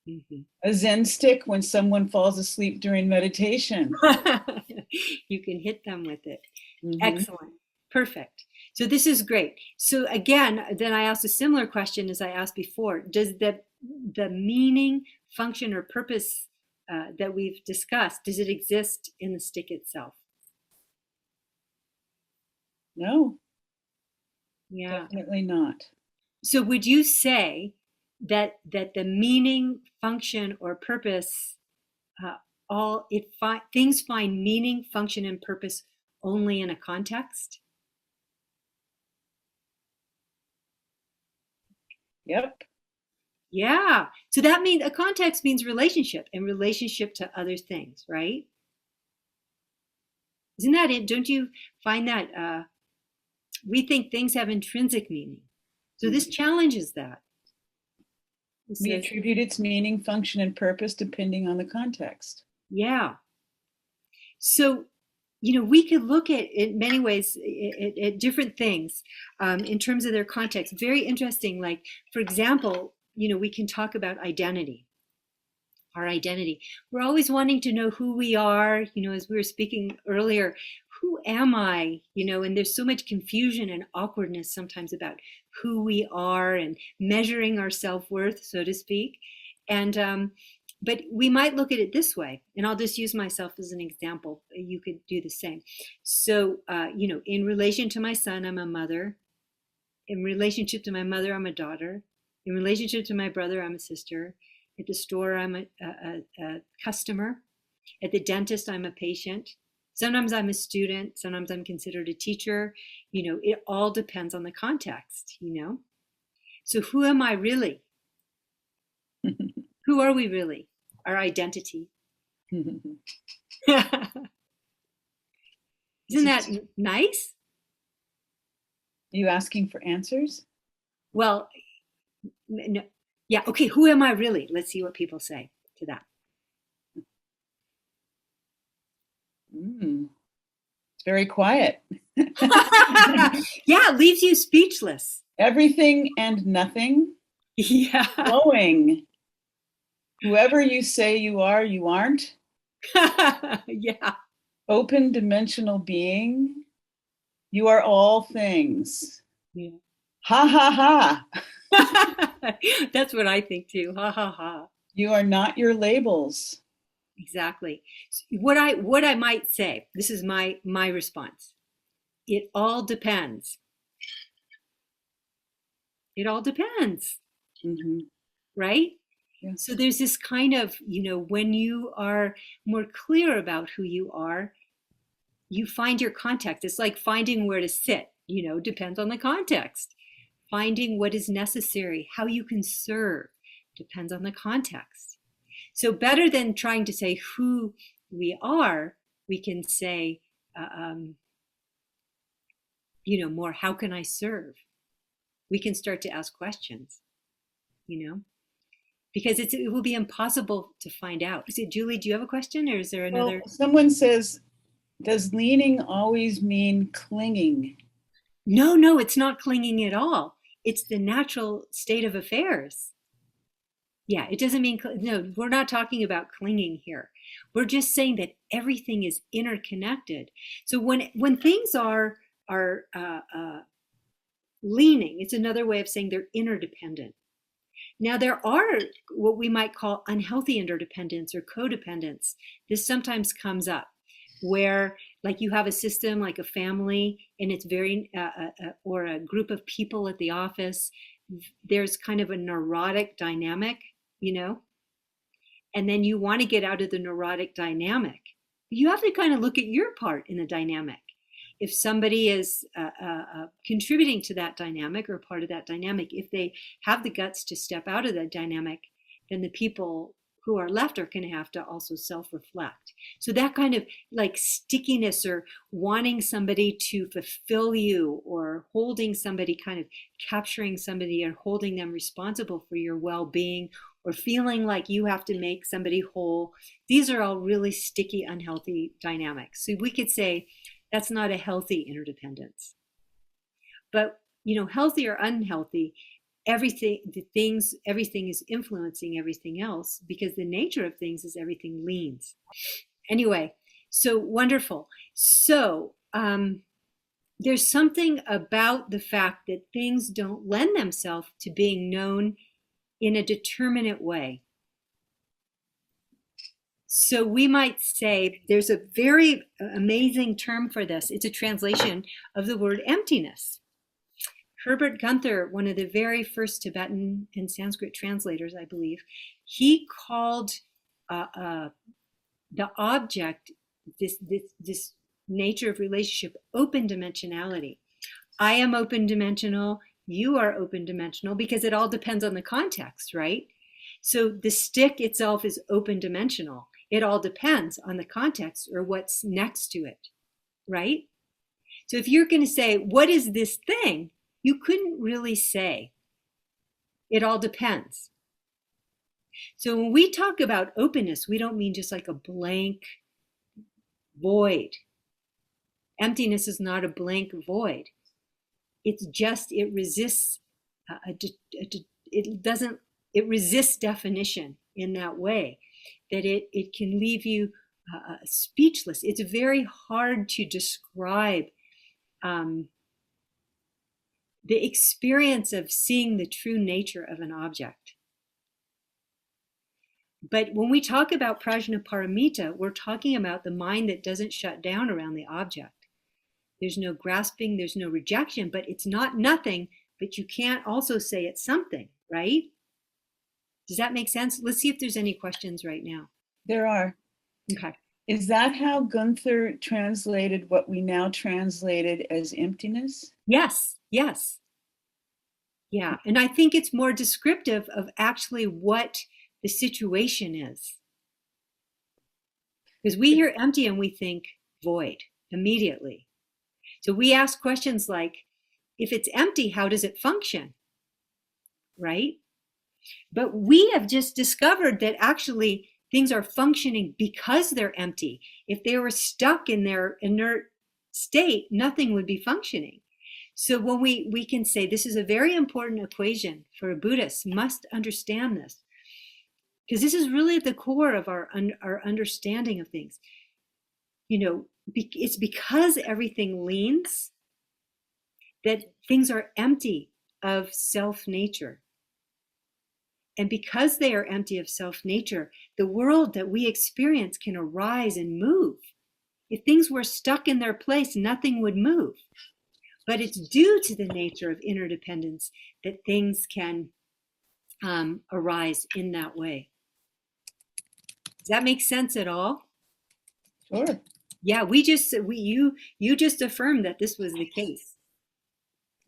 Mm-hmm. A Zen stick when someone falls asleep during meditation. You can hit them with it. Mm-hmm. Excellent. Perfect. So this is great. So again, then I asked a similar question as I asked before. Does the meaning, function, or purpose that we've discussed, does it exist in the stick itself? No. Yeah. Definitely not. So would you say that the meaning, function, or purpose, things find meaning, function, and purpose only in a context? Yep. Yeah. So that means a context means relationship and relationship to other things, right? Isn't that it? Don't you find that we think things have intrinsic meaning? So this challenges that. It We says, attribute its meaning, function, and purpose depending on the context. yeah. So, we could look at, in many ways, at different things in terms of their context. Very interesting. Like, for example, we can talk about identity, our identity. We're always wanting to know who we are, as we were speaking earlier. Who am I? And there's so much confusion and awkwardness sometimes about who we are and measuring our self-worth, so to speak. And but we might look at it this way, and I'll just use myself as an example. You could do the same. So, in relation to my son, I'm a mother. In relationship to my mother, I'm a daughter. In relationship to my brother, I'm a sister. At the store, I'm a customer. At the dentist, I'm a patient. Sometimes I'm a student. Sometimes I'm considered a teacher. It all depends on the context, So who am I really? Who are we really? Our identity. Isn't that nice? You asking for answers? Well, no, yeah, okay, who am I really? Let's see what people say to that. It's very quiet. Yeah, it leaves you speechless. Everything and nothing. Yeah. Flowing. Whoever you say you are, you aren't. Yeah. Open dimensional being. You are all things. Yeah. Ha ha ha. That's what I think too. Ha ha ha. You are not your labels. Exactly. What I might say, this is my response. It all depends. It all depends. Mm-hmm. Right? Yeah. So there's this kind of, when you are more clear about who you are, you find your context. It's like finding where to sit, depends on the context. Finding what is necessary, how you can serve, depends on the context. So better than trying to say who we are, we can say, more, how can I serve? We can start to ask questions, because it will be impossible to find out. So, Julie, do you have a question, or is there another? Well, someone says, does leaning always mean clinging? No, it's not clinging at all. It's the natural state of affairs. Yeah, it doesn't mean, no, we're not talking about clinging here. We're just saying that everything is interconnected. So when things are leaning, it's another way of saying they're interdependent. Now, there are what we might call unhealthy interdependence or codependence. This sometimes comes up where, like, you have a system like a family, and it's very, or a group of people at the office. There's kind of a neurotic dynamic, and then you want to get out of the neurotic dynamic. You have to kind of look at your part in the dynamic. If somebody is contributing to that dynamic or part of that dynamic, if they have the guts to step out of that dynamic, then the people who are left are going to have to also self-reflect. So that kind of like stickiness or wanting somebody to fulfill you, or holding somebody, kind of capturing somebody and holding them responsible for your well-being, or feeling like you have to make somebody whole. These are all really sticky, unhealthy dynamics. So we could say that's not a healthy interdependence. But, healthy or unhealthy, everything is influencing everything else, because the nature of things is everything leans. Anyway, so wonderful. So there's something about the fact that things don't lend themselves to being known in a determinate way. So we might say there's a very amazing term for this. It's a translation of the word emptiness. Herbert Gunther, one of the very first Tibetan and Sanskrit translators, I believe, he called the object, this nature of relationship, open dimensionality. I am open dimensional. You are open dimensional because it all depends on the context, right? So the stick itself is open dimensional. It all depends on the context or what's next to it, right? So if you're going to say, what is this thing? You couldn't really say. It all depends. So when we talk about openness, we don't mean just like a blank void. Emptiness is not a blank void. It's just, it resists, it resists definition in that way, that it can leave you speechless. It's very hard to describe the experience of seeing the true nature of an object. But when we talk about Prajnaparamita, we're talking about the mind that doesn't shut down around the object. There's no grasping, there's no rejection, but it's not nothing, but you can't also say it's something, right? Does that make sense? Let's see if there's any questions right now. There are. Okay. Is that how Gunther translated what we now translated as emptiness? Yes, yes. Yeah, and I think it's more descriptive of actually what the situation is. Because we hear empty and we think void immediately. So we ask questions like, if it's empty, how does it function? Right? But we have just discovered that actually things are functioning because they're empty. If they were stuck in their inert state, nothing would be functioning. So when we can say this is a very important equation for a Buddhist, must understand this. Because this is really at the core of our understanding of things. You know, it's because everything leans that things are empty of self-nature. And because they are empty of self-nature, the world that we experience can arise and move. If things were stuck in their place, nothing would move. But it's due to the nature of interdependence that things can arise in that way. Does that make sense at all? Sure. Yeah, you just affirmed that this was the case.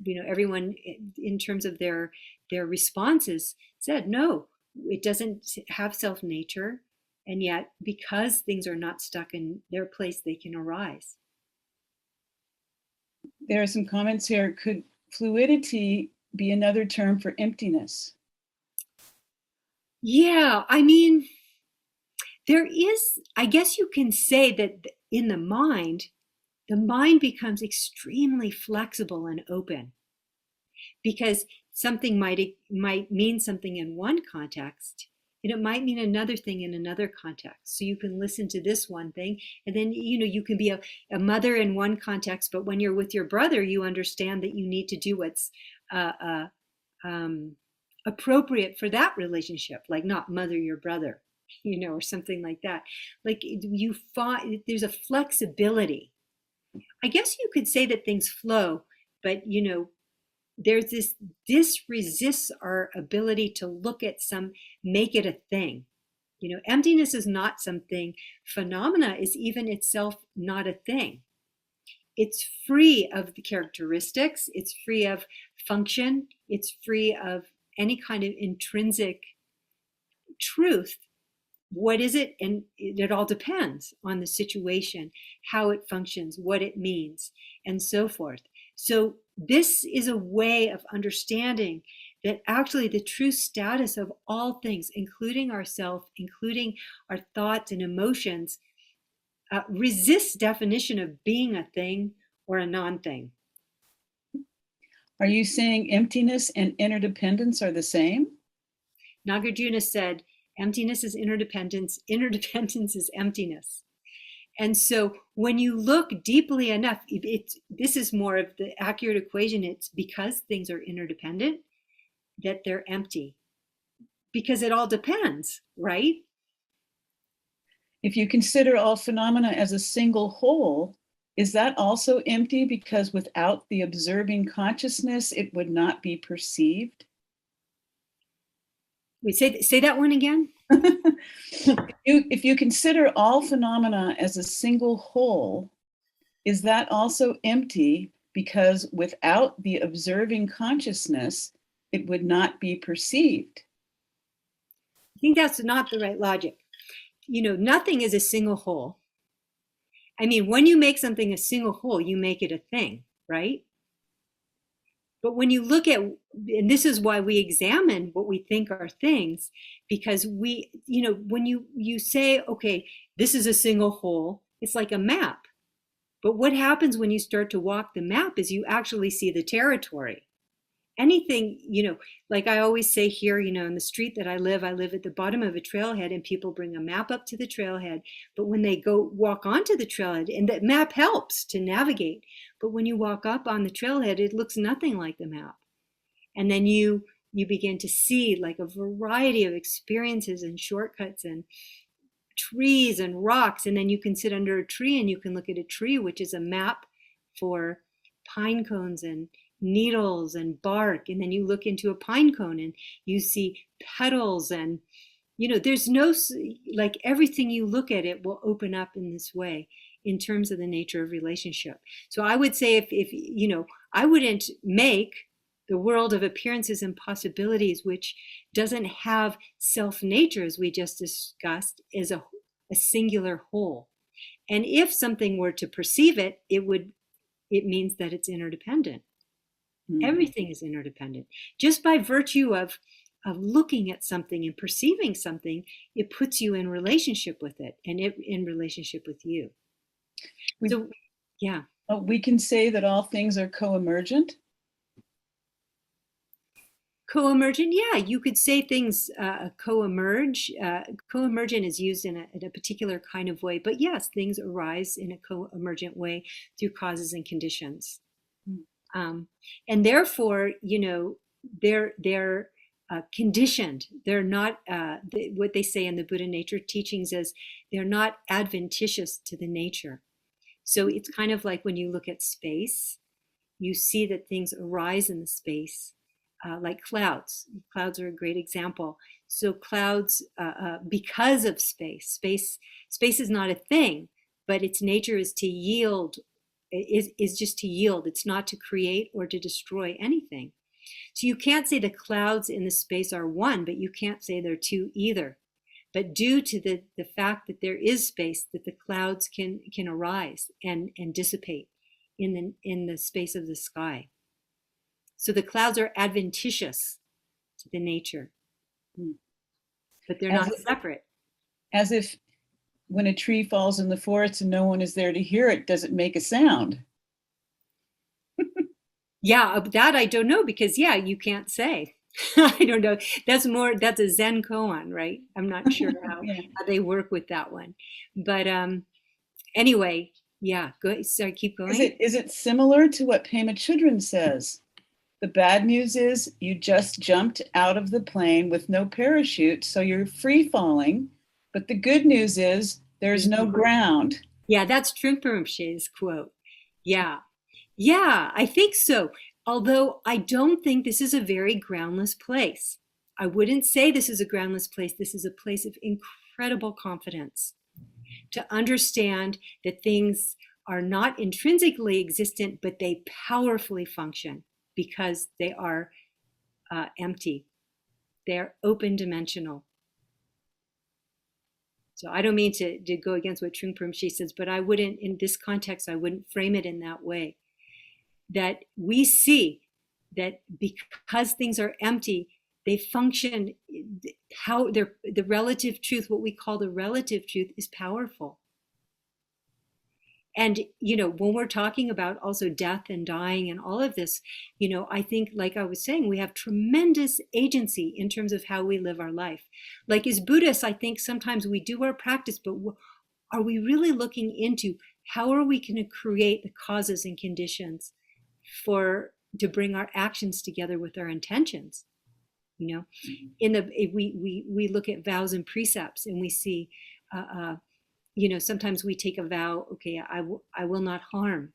You know, everyone in terms of their responses said, no, it doesn't have self-nature. And yet, because things are not stuck in their place, they can arise. There are some comments here. Could fluidity be another term for emptiness? Yeah, I mean, there is, I guess you can say that in the mind becomes extremely flexible and open, because something might mean something in one context, and it might mean another thing in another context. So you can listen to this one thing, and then, you know, you can be a mother in one context, but when you're with your brother, you understand that you need to do what's appropriate for that relationship, like not mother your brother, you know, or something like that. Like you find there's a flexibility. I guess you could say that things flow, but you know, there's this resists our ability to look at make it a thing. You know, emptiness is not something. Phenomena is even itself not a thing. It's free of the characteristics. It's free of function. It's free of any kind of intrinsic truth. What is it? And it all depends on the situation, how it functions, what it means, and so forth. So this is a way of understanding that actually the true status of all things, including ourself, including our thoughts and emotions, resists definition of being a thing or a non-thing. Are you saying emptiness and interdependence are the same? Nagarjuna said, emptiness is interdependence, interdependence is emptiness. And so when you look deeply enough, this is more of the accurate equation. It's because things are interdependent that they're empty. Because it all depends, right? If you consider all phenomena as a single whole, is that also empty because without the observing consciousness, it would not be perceived? Wait, say that one again. If you consider all phenomena as a single whole, is that also empty because without the observing consciousness, it would not be perceived. I think that's not the right logic. Nothing is a single whole. I mean, when you make something a single whole, you make it a thing, right? But when you look at, and this is why we examine what we think are things, because when you say, okay, this is a single whole, it's like a map. But what happens when you start to walk the map is you actually see the territory. Anything, like I always say here, in the street that I live at the bottom of a trailhead, and people bring a map up to the trailhead. But when they go walk onto the trailhead, and that map helps to navigate, but when you walk up on the trailhead, it looks nothing like the map. And then you begin to see like a variety of experiences and shortcuts and trees and rocks. And then you can sit under a tree and you can look at a tree, which is a map for pine cones and needles and bark. And then you look into a pine cone and you see petals, and there's no, like, everything you look at, it will open up in this way in terms of the nature of relationship. So I would say if I wouldn't make the world of appearances and possibilities, which doesn't have self-nature, as we just discussed, as a singular whole. And if something were to perceive it, it means that it's interdependent. Everything is interdependent. Just by virtue of looking at something and perceiving something, it puts you in relationship with it, and it in relationship with you. So, yeah. We can say that all things are co-emergent. Co-emergent, yeah, you could say things co-emerge. Co-emergent is used in a particular kind of way, but yes, things arise in a co-emergent way through causes and conditions. And therefore, they're conditioned. They're not, what they say in the Buddhanature teachings is they're not adventitious to the nature. So it's kind of like when you look at space, you see that things arise in the space, like clouds. Clouds are a great example. So clouds, because of space is not a thing, but its nature is to yield, is just to yield. It's not to create or to destroy anything. So you can't say the clouds in the space are one, but you can't say they're two either. But due to the fact that there is space, that the clouds can arise and dissipate in the space of the sky. So the clouds are adventitious to the nature, but they're not separate. As if when a tree falls in the forest and no one is there to hear it, does it make a sound? Yeah, that I don't know, because you can't say. I don't know. That's a Zen koan, right? I'm not sure how they work with that one. But anyway, go. Sorry, keep going. Is it similar to what Pema Chodron says? The bad news is you just jumped out of the plane with no parachute, so you're free falling. But the good news is there's no ground. Yeah, that's Trungpa Rinpoche's quote. Yeah, I think so. Although I don't think this is a very groundless place. I wouldn't say this is a groundless place. This is a place of incredible confidence, to understand that things are not intrinsically existent, but they powerfully function because they are empty. They're open-dimensional. So I don't mean to go against what Trungpa Rinpoche says, but I wouldn't, in this context, I wouldn't frame it in that way. That we see that because things are empty, they function, how the relative truth, what we call the relative truth, is powerful. And, when we're talking about also death and dying and all of this, I think, like I was saying, we have tremendous agency in terms of how we live our life. Like as Buddhists, I think sometimes we do our practice, but are we really looking into how are we going to create the causes and conditions to bring our actions together with our intentions? We look at vows and precepts, and we see, sometimes we take a vow, okay, I will not harm.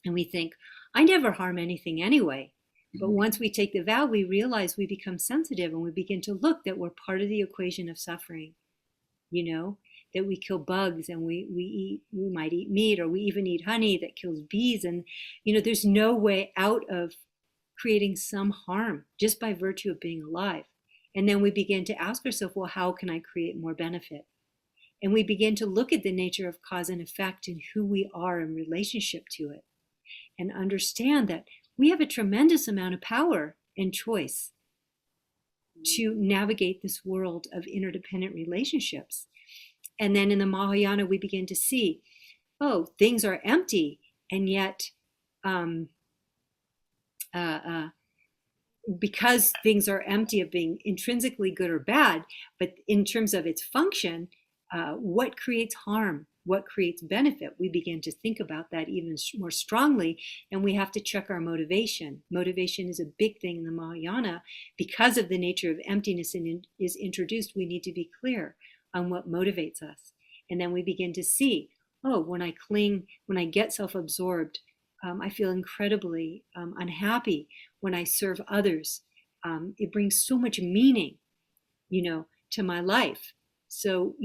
And we think, I never harm anything anyway. But once we take the vow, we realize we become sensitive, and we begin to look that we're part of the equation of suffering, that we kill bugs, and we might eat meat, or we even eat honey that kills bees. And, there's no way out of creating some harm just by virtue of being alive. And then we begin to ask ourselves, well, how can I create more benefit? And we begin to look at the nature of cause and effect and who we are in relationship to it, and understand that we have a tremendous amount of power and choice to navigate this world of interdependent relationships. And then in the Mahayana, we begin to see, oh, things are empty, and yet because things are empty of being intrinsically good or bad, but in terms of its function, what creates harm, what creates benefit, we begin to think about that even more strongly. And we have to check our motivation. Motivation is a big thing in the Mahayana. Because of the nature of emptiness is introduced, we need to be clear on what motivates us. And then we begin to see, oh, when I cling, when I get self-absorbed, I feel incredibly unhappy. When I serve others, it brings so much meaning, to my life. So,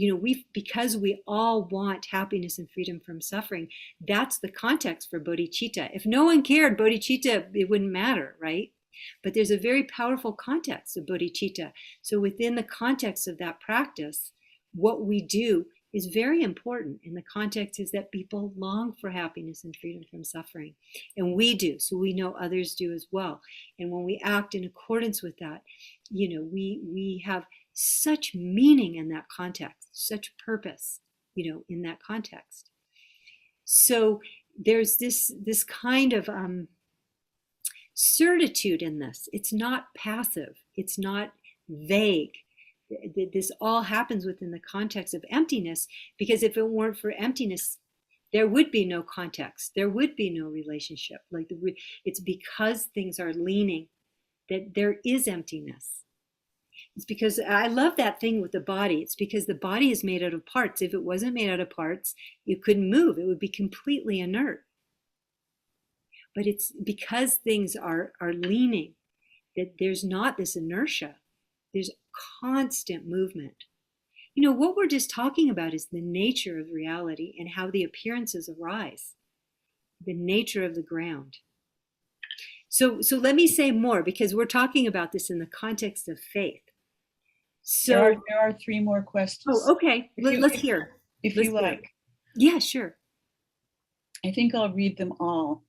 because we all want happiness and freedom from suffering, that's the context for bodhicitta. If no one cared, bodhicitta, it wouldn't matter, right? But there's a very powerful context of bodhicitta. So within the context of that practice, what we do is very important. And the context is that people long for happiness and freedom from suffering. And we do, so we know others do as well. And when we act in accordance with that, we have such meaning in that context, such purpose, in that context. So there's this kind of certitude in this. It's not passive. It's not vague. This all happens within the context of emptiness, because if it weren't for emptiness, there would be no context. There would be no relationship. It's because things are leaning that there is emptiness. It's because I love that thing with the body. It's because the body is made out of parts. If it wasn't made out of parts, it couldn't move. It would be completely inert. But it's because things are leaning that there's not this inertia. There's constant movement. What we're just talking about is the nature of reality and how the appearances arise, the nature of the ground. So let me say more, because we're talking about this in the context of faith. So there are 3 more questions. Oh, okay. Let's hear. If you like. Yeah, sure. I think I'll read them all.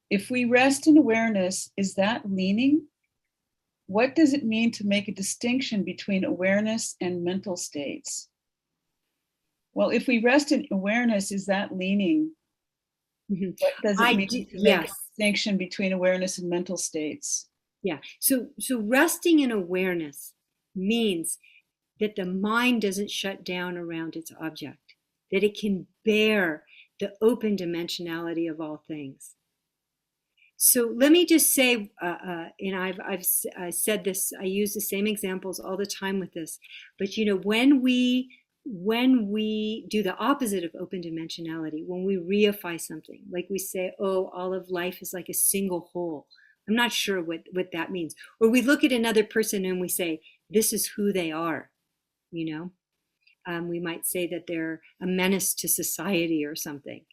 If we rest in awareness, is that leaning? What does it mean to make a distinction between awareness and mental states? Well, if we rest in awareness, is that leaning? Mm-hmm. What does it mean to make a distinction between awareness and mental states? Yeah. So resting in awareness means that the mind doesn't shut down around its object, that it can bear the open dimensionality of all things. So let me just say, and I've said this, I use the same examples all the time with this, but when we do the opposite of open dimensionality, when we reify something, like we say, oh, all of life is like a single whole. I'm not sure what that means. Or we look at another person and we say, this is who they are, we might say that they're a menace to society or something.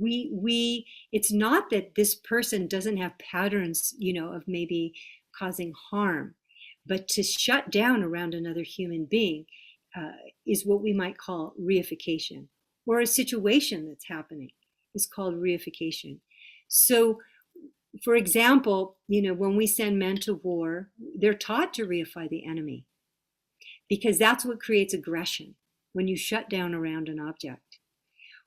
It's not that this person doesn't have patterns, of maybe causing harm, but to shut down around another human being is what we might call reification, or a situation that's happening is called reification. So, for example, when we send men to war, they're taught to reify the enemy, because that's what creates aggression, when you shut down around an object.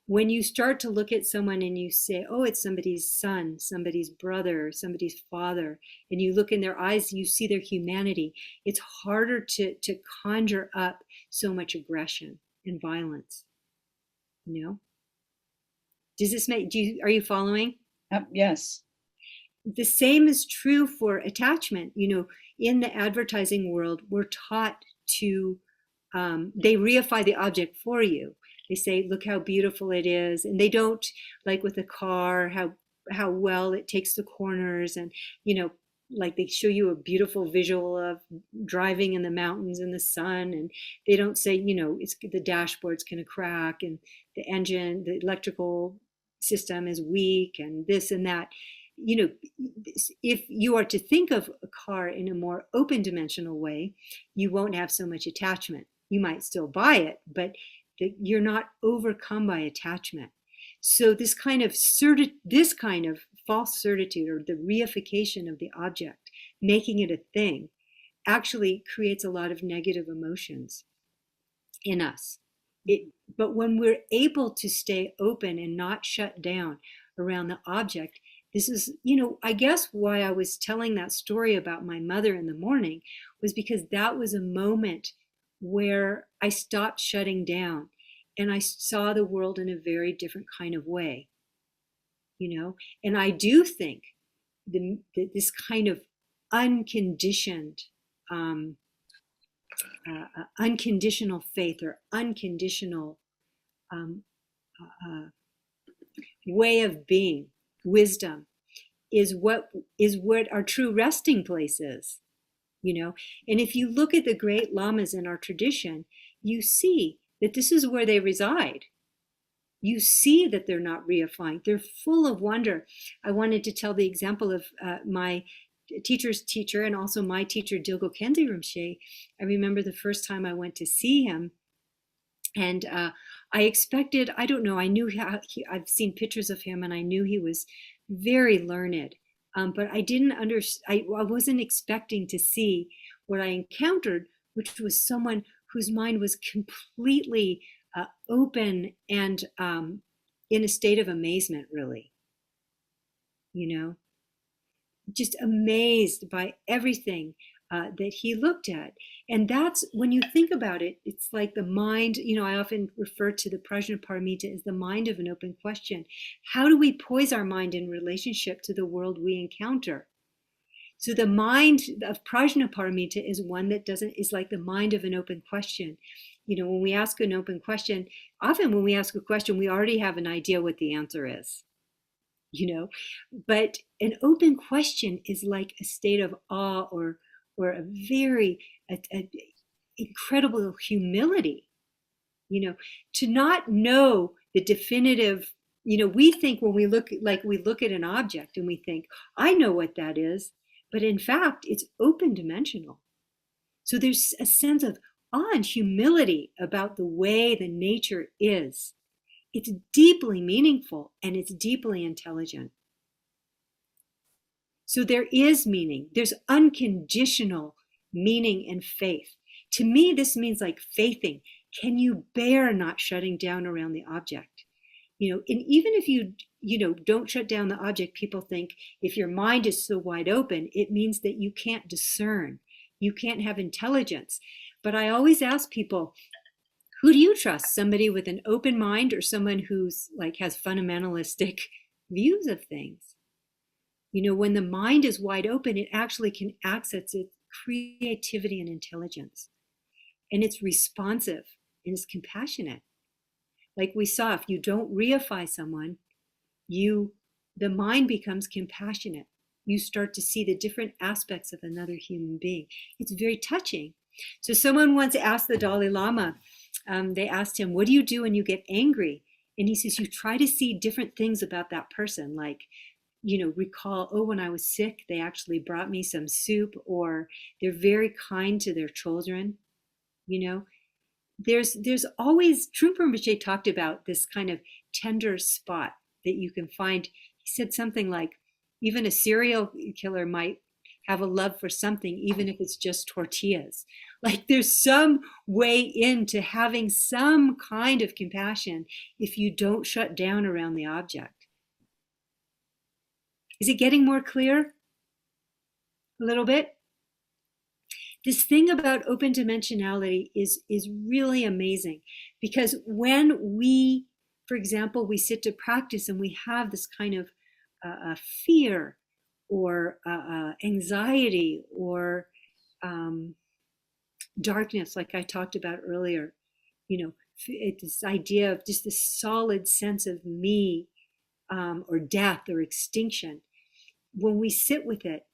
When you start to look at someone and you say, oh, it's somebody's son, somebody's brother, somebody's father, and you look in their eyes, you see their humanity, it's harder to conjure up so much aggression and violence. Does this make, are you following? Yes. The same is true for attachment. In the advertising world, we're taught to, they reify the object for you. They say, look how beautiful it is. And they don't, like with a car, how well it takes the corners. And, like they show you a beautiful visual of driving in the mountains in the sun, and they don't say, it's the dashboard's going to crack and the electrical system is weak and this and that. you know if you are to think of a car in a more open dimensional way, you won't have so much attachment. You might still buy it, but you're not overcome by attachment. So this kind of false certitude, or the reification of the object, making it a thing, actually creates a lot of negative emotions in us. But when we're able to stay open and not shut down around the object, this is, I guess why I was telling that story about my mother in the morning was because that was a moment where I stopped shutting down and I saw the world in a very different kind of way, And I do think this kind of unconditioned, unconditional faith, or unconditional um, uh, way of being, wisdom, is what our true resting place is, And if you look at the great lamas in our tradition, you see that this is where they reside. You see that they're not reifying. They're full of wonder. I wanted to tell the example of my teacher's teacher and also my teacher, Dilgo Khyentse Rinpoche. I remember the first time I went to see him, and I expected, I don't know, I knew I've seen pictures of him and I knew he was very learned. But I didn't understand, I wasn't expecting to see what I encountered, which was someone whose mind was completely open and in a state of amazement, really, just amazed by everything that he looked at. And that's, when you think about it, it's like the mind, I often refer to the Prajnaparamita as the mind of an open question. How do we poise our mind in relationship to the world we encounter? So the mind of Prajnaparamita is one that is like the mind of an open question. When we ask an open question, often when we ask a question, we already have an idea what the answer is. But an open question is like a state of awe, or a very incredible humility, to not know the definitive. We think when we look at an object and we think, I know what that is, but in fact it's open dimensional. So there's a sense of awe and humility about the way the nature is. It's deeply meaningful and it's deeply intelligent. So there is meaning. There's unconditional meaning and faith. To me, this means like faithing. Can you bear not shutting down around the object? And even if you don't shut down the object, people think if your mind is so wide open, it means that you can't discern. You can't have intelligence. But I always ask people, who do you trust? Somebody with an open mind or someone who's has fundamentalistic views of things? When the mind is wide open, it actually can access its creativity and intelligence. And it's responsive and it's compassionate. Like we saw, if you don't reify someone, the mind becomes compassionate. You start to see the different aspects of another human being. It's very touching. So someone once asked the Dalai Lama, they asked him, what do you do when you get angry? And he says, you try to see different things about that person, like, recall, when I was sick, they actually brought me some soup, or they're very kind to their children. There's always, Trungpa Rinpoche talked about this kind of tender spot that you can find. He said something like, even a serial killer might have a love for something, even if it's just tortillas. Like there's some way into having some kind of compassion if you don't shut down around the object. Is it getting more clear? A little bit? This thing about open dimensionality is really amazing, because when we, for example, we sit to practice and we have this kind of fear or anxiety or darkness, like I talked about earlier, this idea of just this solid sense of me, or death or extinction, when we sit with it,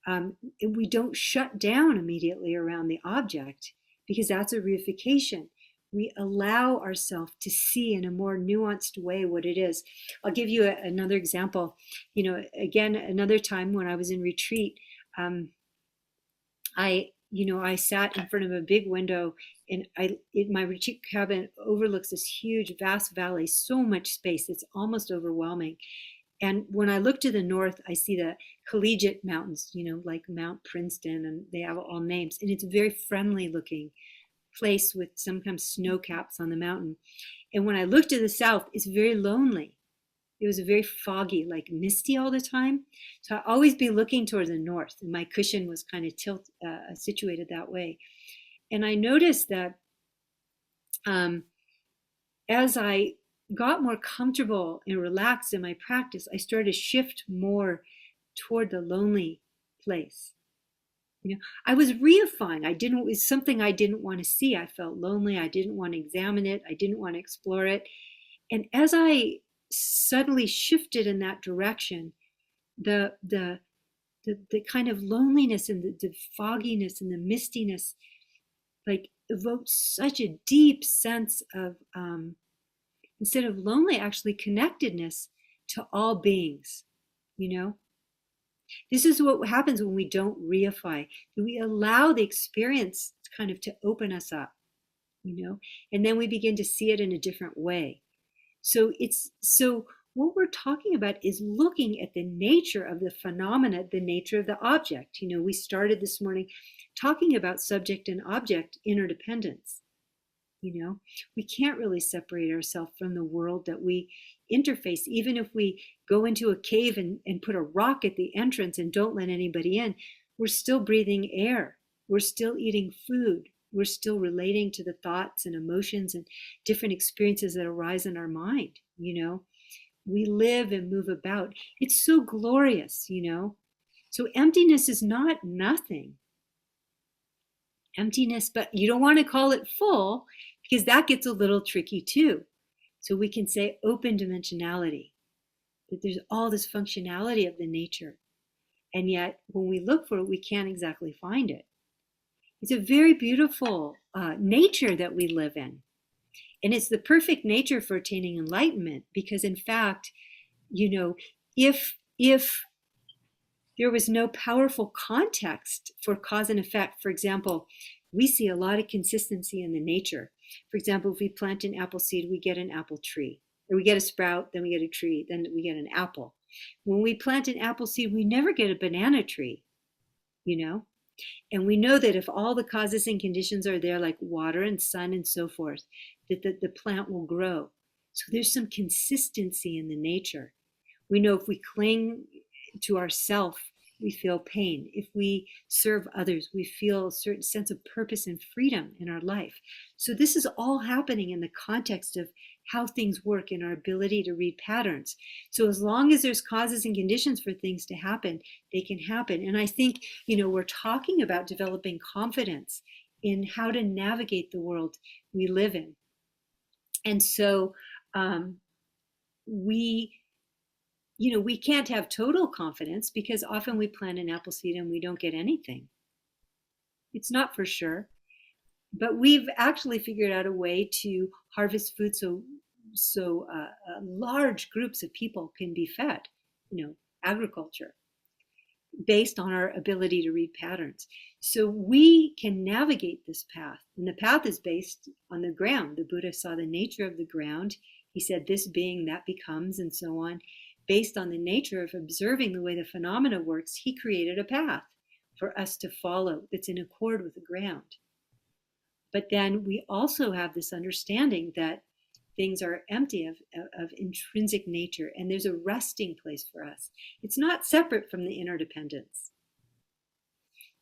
we don't shut down immediately around the object, because that's a reification. We allow ourselves to see in a more nuanced way what it is. I'll give you another example. Again, another time when I was in retreat, I sat in front of a big window, and my retreat cabin overlooks this huge, vast valley, so much space, it's almost overwhelming. And when I look to the north, I see the collegiate mountains, like Mount Princeton, and they have all names. And it's a very friendly looking place with sometimes snow caps on the mountain. And when I look to the south, it's very lonely. It was very foggy, like misty all the time. So I always be looking toward the north, and my cushion was kind of situated that way. And I noticed that as I got more comfortable and relaxed in my practice, I started to shift more toward the lonely place. I was reifying. It was something I didn't want to see. I felt lonely. I didn't want to examine it. I didn't want to explore it. And as I suddenly shifted in that direction, the kind of loneliness and the fogginess and the mistiness, like, evoked such a deep sense of, instead of lonely, actually connectedness to all beings. This is what happens when we don't reify. We allow the experience kind of to open us up, and then we begin to see it in a different way. So what we're talking about is looking at the nature of the phenomena, the nature of the object. We started this morning talking about subject and object interdependence. We can't really separate ourselves from the world that we interface. Even if we go into a cave and put a rock at the entrance and don't let anybody in, we're still breathing air. We're still eating food. We're still relating to the thoughts and emotions and different experiences that arise in our mind. We live and move about. It's so glorious. So emptiness is not nothing. Emptiness, but you don't want to call it full, because that gets a little tricky too. So we can say open dimensionality, that there's all this functionality of the nature. And yet when we look for it, we can't exactly find it. It's a very beautiful nature that we live in. And it's the perfect nature for attaining enlightenment, because in fact, if there was no powerful context for cause and effect, for example, we see a lot of consistency in the nature. For example, if we plant an apple seed, we get an apple tree. Or we get a sprout, then we get a tree, then we get an apple. When we plant an apple seed, we never get a banana tree, And we know that if all the causes and conditions are there, like water and sun and so forth, that the plant will grow. So there's some consistency in the nature. We know if we cling to ourself, we feel pain. If we serve others, we feel a certain sense of purpose and freedom in our life. So this is all happening in the context of how things work and our ability to read patterns. So as long as there's causes and conditions for things to happen, they can happen. And I think, we're talking about developing confidence in how to navigate the world we live in. And so we can't have total confidence, because often we plant an apple seed and we don't get anything. It's not for sure. But we've actually figured out a way to harvest food so large groups of people can be fed, agriculture, based on our ability to read patterns. So we can navigate this path. And the path is based on the ground. The Buddha saw the nature of the ground. He said, this being, that becomes, and so on. Based on the nature of observing the way the phenomena works, he created a path for us to follow that's in accord with the ground. But then we also have this understanding that things are empty of intrinsic nature, and there's a resting place for us. It's not separate from the interdependence.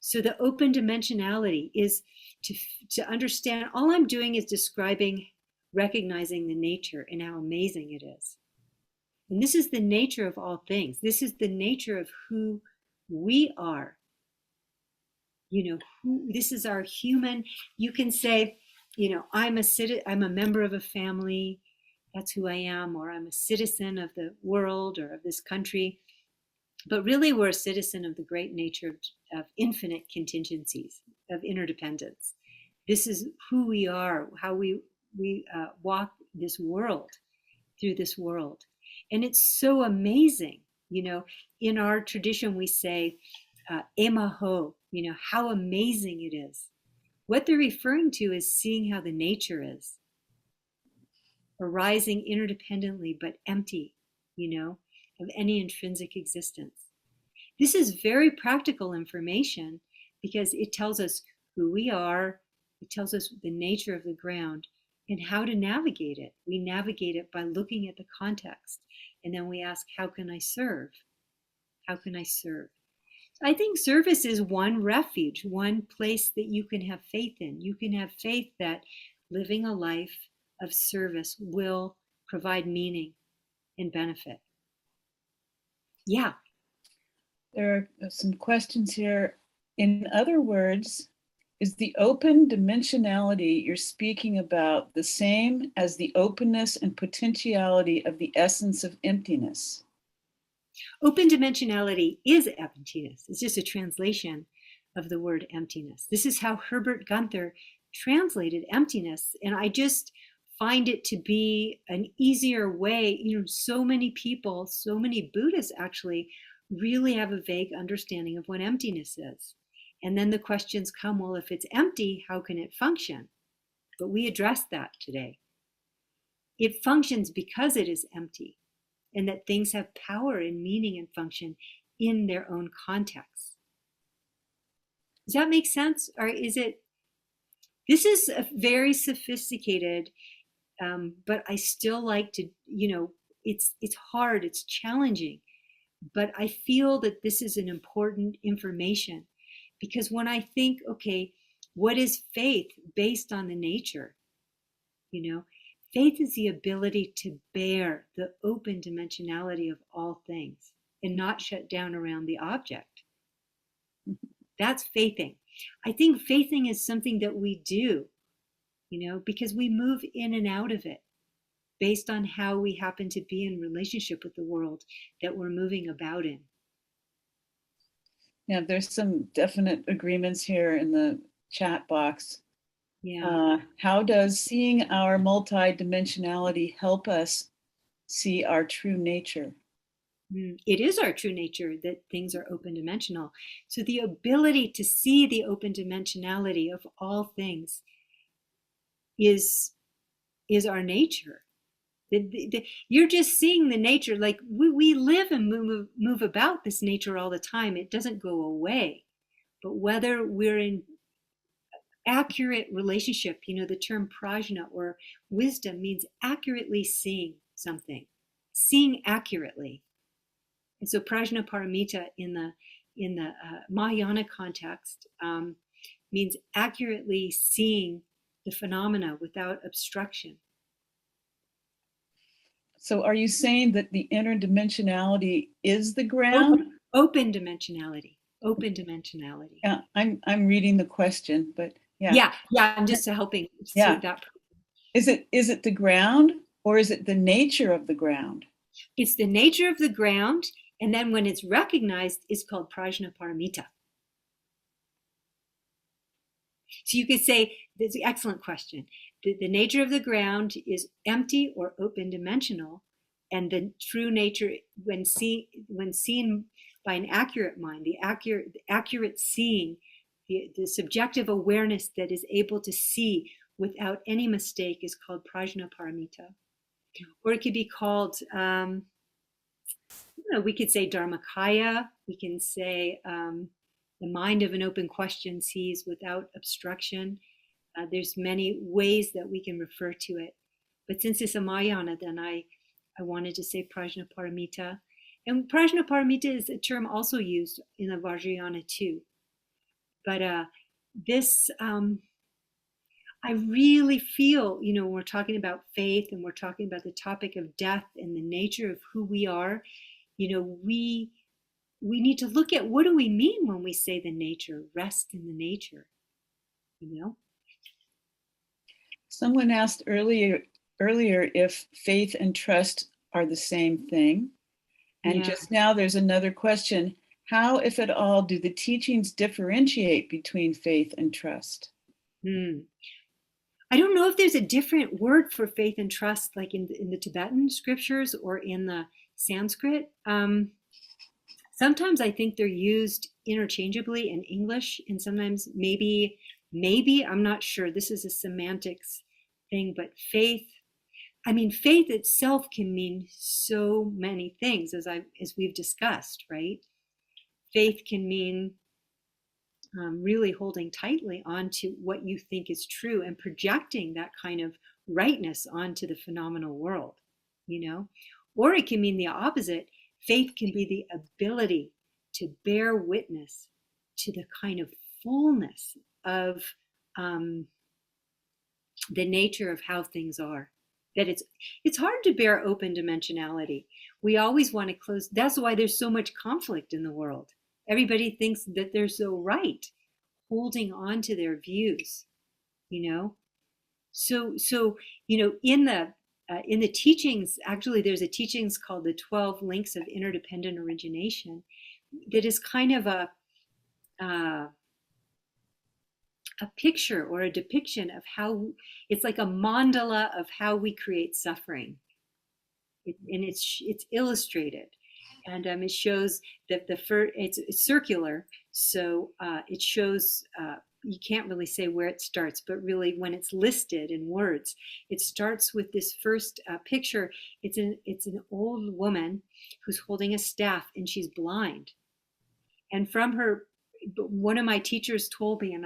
So the open dimensionality is to understand. All I'm doing is describing, recognizing the nature and how amazing it is. And this is the nature of all things. This is the nature of who we are. This is our human. You can say, I'm a member of a family. That's who I am. Or I'm a citizen of the world or of this country. But really, we're a citizen of the great nature of infinite contingencies, of interdependence. This is who we are, how we walk this world, through this world. And it's so amazing. You know, in our tradition, we say, emaho, you know, how amazing it is. What they're referring to is seeing how the nature is, arising interdependently but empty, you know, of any intrinsic existence. This is very practical information because it tells us who we are, it tells us the nature of the ground and how to navigate it. We navigate it by looking at the context, and then we ask, how can I serve? How can I serve? I think service is one refuge, one place that you can have faith in. You can have faith that living a life of service will provide meaning and benefit. Yeah. There are some questions here. In other words, is the open dimensionality you're speaking about the same as the openness and potentiality of the essence of emptiness? Open dimensionality is emptiness. It's just a translation of the word emptiness. This is how Herbert Gunther translated emptiness. And I just find it to be an easier way. You know, so many people, so many Buddhists actually really have a vague understanding of what emptiness is. And then the questions come, well, if it's empty, how can it function? But we address that today. It functions because it is empty, and that things have power and meaning and function in their own context. Does that make sense? Or is it, this is a very sophisticated, but I still like to, you know, it's hard, it's challenging, but I feel that this is an important information because when I think, okay, what is faith based on the nature? You know, faith is the ability to bear the open dimensionality of all things and not shut down around the object. That's faithing. I think faithing is something that we do, you know, because we move in and out of it based on how we happen to be in relationship with the world that we're moving about in. Yeah, there's some definite agreements here in the chat box. Yeah. How does seeing our multidimensionality help us see our true nature? It is our true nature that things are open dimensional. So the ability to see the open dimensionality of all things is our nature. You're just seeing the nature, like we live and move about this nature all the time. It doesn't go away. But whether we're in accurate relationship, you know, the term prajna or wisdom means accurately seeing something, seeing accurately. And so Prajnaparamita in the Mahayana context means accurately seeing the phenomena without obstruction. So are you saying that the interdimensionality is the ground? Open dimensionality. Open dimensionality. Yeah, I'm reading the question, but yeah. Yeah. I'm just helping Yeah. that. Is it the ground or is it the nature of the ground? It's the nature of the ground, and then when it's recognized, it's called Prajnaparamita. So you could say, that's an excellent question. The nature of the ground is empty or open dimensional, and the true nature, when seen by an accurate mind, the accurate seeing, the subjective awareness that is able to see without any mistake is called Prajnaparamita. Or it could be called, we could say Dharmakaya. We can say the mind of an open question sees without obstruction. There's many ways that we can refer to it. But since it's a Mahayana, then I wanted to say Prajnaparamita. And Prajnaparamita is a term also used in the Vajrayana too. But this, I really feel, you know, when we're talking about faith and we're talking about the topic of death and the nature of who we are, you know, we need to look at what do we mean when we say the nature, rest in the nature, you know? Someone asked earlier if faith and trust are the same thing. And Yeah. just now there's another question. How, if at all, do the teachings differentiate between faith and trust? Hmm. I don't know if there's a different word for faith and trust, like in the Tibetan scriptures or in the Sanskrit. Sometimes I think they're used interchangeably in English, and sometimes maybe I'm not sure. This is a semantics thing, but faith. I mean, faith itself can mean so many things, as we've discussed, right? Faith can mean really holding tightly onto what you think is true and projecting that kind of rightness onto the phenomenal world, you know? Or it can mean the opposite. Faith can be the ability to bear witness to the kind of fullness of um, the nature of how things are. That it's hard to bear open dimensionality. We always want to close. That's why there's so much conflict in the world. Everybody thinks that they're so right, holding on to their views, you know. So in the teachings, actually, there's a teachings called the 12 Links of Interdependent Origination, that is kind of uh, a picture or a depiction of how it's like a mandala of how we create suffering. And it's illustrated, and it shows that it's circular, so it shows. You can't really say where it starts, but really when it's listed in words, it starts with this first picture. It's an old woman who's holding a staff, and she's blind, and from her, one of my teachers told me, and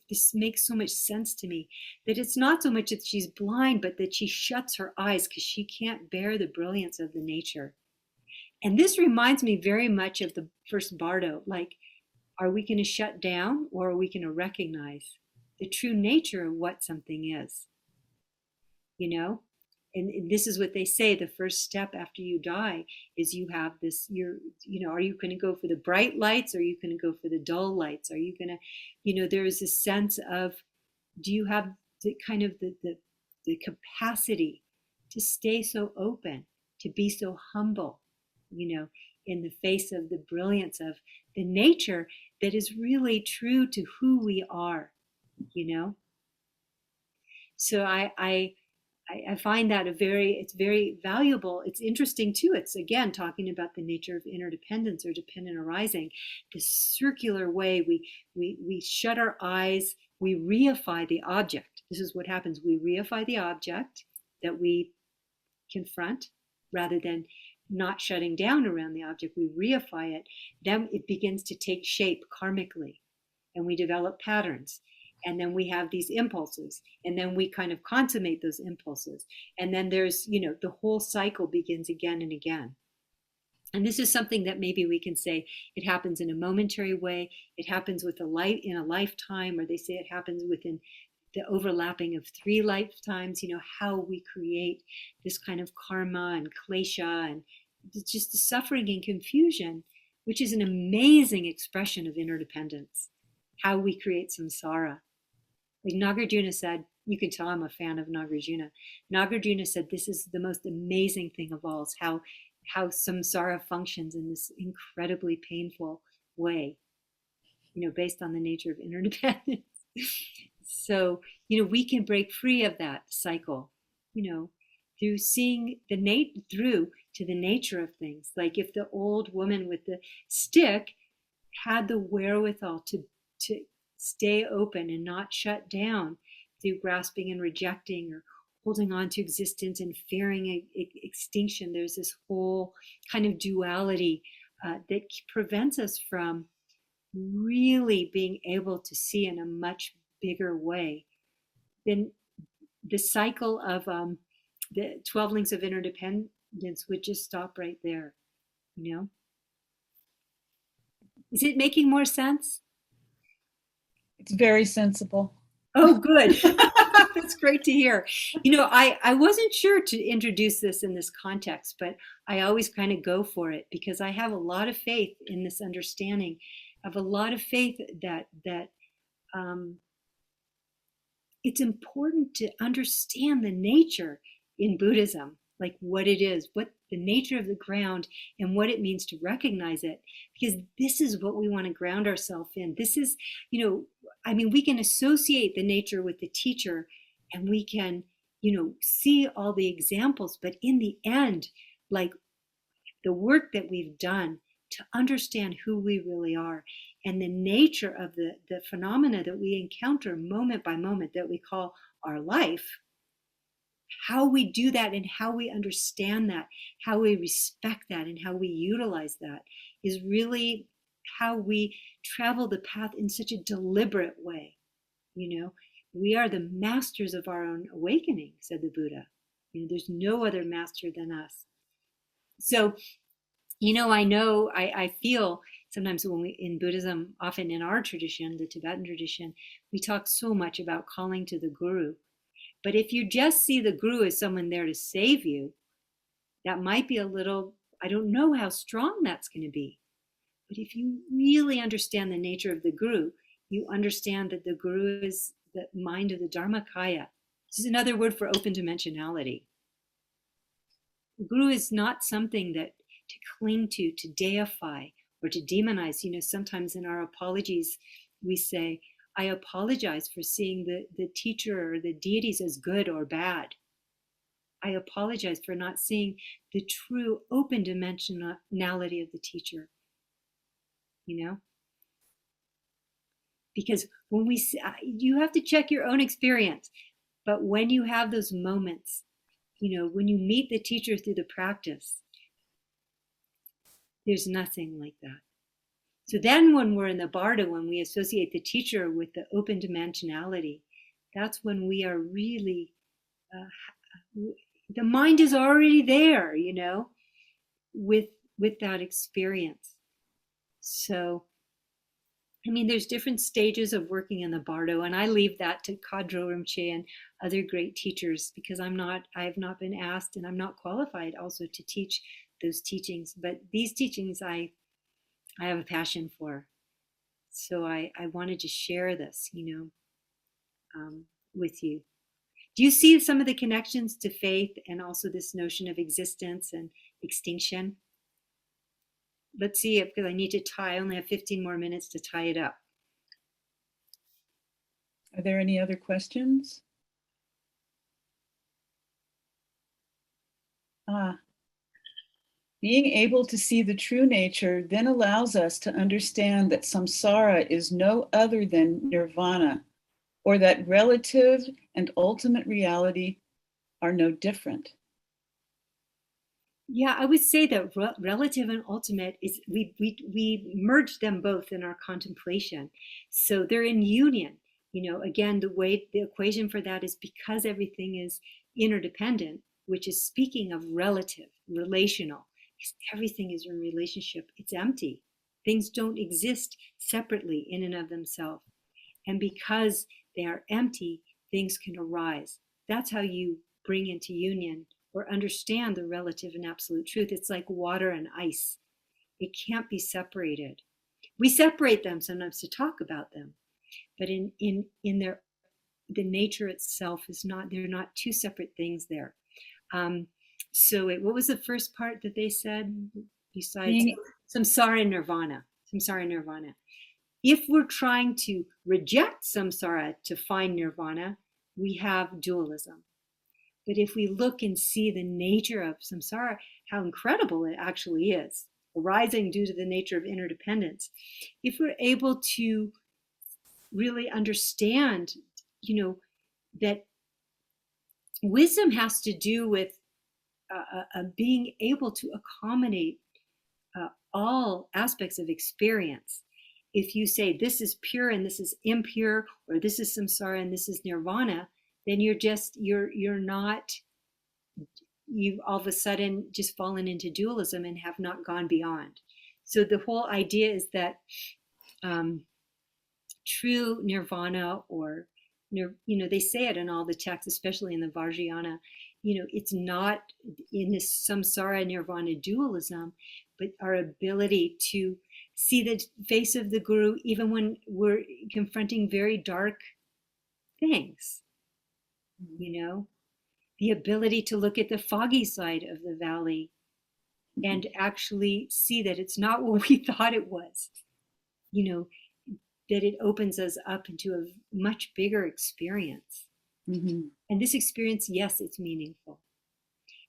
this makes so much sense to me, that it's not so much that she's blind, but that she shuts her eyes because she can't bear the brilliance of the nature. And this reminds me very much of the first bardo. Like, are we going to shut down, or are we going to recognize the true nature of what something is, you know? And this is what they say, the first step after you die is you have this, are you going to go for the bright lights, or are you going to go for the dull lights? Are you going to, there is a sense of, do you have the kind of the capacity to stay so open, to be so humble, in the face of the brilliance of the nature that is really true to who we are, you know? So I find that it's very valuable. It's interesting too. It's again talking about the nature of interdependence or dependent arising, this circular way we shut our eyes, we reify the object. This is what happens. We reify the object that we confront rather than not shutting down around the object. We reify it. Then it begins to take shape karmically, and we develop patterns, and then we have these impulses, and then we kind of consummate those impulses, and then there's the whole cycle begins again and again. And this is something that maybe we can say it happens in a momentary way, it happens with a light in a lifetime, or they say it happens within the overlapping of 3 lifetimes. How we create this kind of karma and klesha, and just the suffering and confusion, which is an amazing expression of interdependence, how we create samsara. Like Nagarjuna said, you can tell I'm a fan of Nagarjuna. Nagarjuna said this is the most amazing thing of all, is how samsara functions in this incredibly painful way, based on the nature of interdependence. So, we can break free of that cycle, through seeing through to the nature of things. Like if the old woman with the stick had the wherewithal to stay open and not shut down through grasping and rejecting, or holding on to existence and fearing extinction. There's this whole kind of duality that prevents us from really being able to see in a much bigger way. Then the cycle of the 12 links of interdependence would just stop right there, Is it making more sense? It's very sensible. Oh, good. That's great to hear. I wasn't sure to introduce this in this context, but I always kind of go for it because I have a lot of faith in this understanding. I have a lot of faith that it's important to understand the nature in Buddhism. like what it is, what the nature of the ground, and what it means to recognize it. Because this is what we want to ground ourselves in. This is, I mean, we can associate the nature with the teacher, and we can, see all the examples, but in the end, like the work that we've done to understand who we really are and the nature of the phenomena that we encounter moment by moment that we call our life, how we do that and how we understand that, how we respect that and how we utilize that is really how we travel the path in such a deliberate way. We are the masters of our own awakening, said the Buddha. There's no other master than us. So, I feel sometimes when we in Buddhism, often in our tradition, the Tibetan tradition, we talk so much about calling to the guru. But if you just see the guru as someone there to save you, that might be a little, I don't know how strong that's going to be. But if you really understand the nature of the guru, you understand that the guru is the mind of the Dharmakaya. This is another word for open dimensionality. The guru is not something that to cling to deify, or to demonize. Sometimes in our apologies, we say, I apologize for seeing the teacher or the deities as good or bad. I apologize for not seeing the true open dimensionality of the teacher. Because when you have to check your own experience, but when you have those moments, when you meet the teacher through the practice, there's nothing like that. So then when we're in the bardo, when we associate the teacher with the open dimensionality, that's when we are really, the mind is already there, with that experience. So, I mean, there's different stages of working in the bardo, and I leave that to Kadro Rinpoche and other great teachers, because I have not been asked, and I'm not qualified also to teach those teachings. But these teachings I have a passion for. So I wanted to share this, with you. Do you see some of the connections to faith and also this notion of existence and extinction? Let's see it, because I only have 15 more minutes to tie it up. Are there any other questions? Being able to see the true nature then allows us to understand that samsara is no other than nirvana, or that relative and ultimate reality are no different. Yeah, I would say that relative and ultimate is we merge them both in our contemplation, so they're in union. Again, the equation for that is because everything is interdependent, which is speaking of relative, relational. Because everything is in relationship. It's empty. Things don't exist separately in and of themselves, and because they are empty, things can arise. That's how you bring into union or understand the relative and absolute truth. It's like water and ice. It can't be separated. We separate them sometimes to talk about them, but in the nature itself is not, they're not two separate things there. So what was the first part that they said besides samsara and nirvana? Samsara and nirvana. If we're trying to reject samsara to find nirvana, we have dualism. But if we look and see the nature of samsara, how incredible it actually is, arising due to the nature of interdependence, if we're able to really understand, that wisdom has to do with being able to accommodate all aspects of experience. If you say this is pure and this is impure, or this is samsara and this is nirvana, then you've all of a sudden just fallen into dualism and have not gone beyond. So the whole idea is that true nirvana, or they say it in all the texts, especially in the Vajrayana, it's not in this samsara nirvana dualism, but our ability to see the face of the guru even when we're confronting very dark things, the ability to look at the foggy side of the valley and actually see that it's not what we thought it was, you know, that it opens us up into a much bigger experience. Mm-hmm. And this experience, yes, it's meaningful.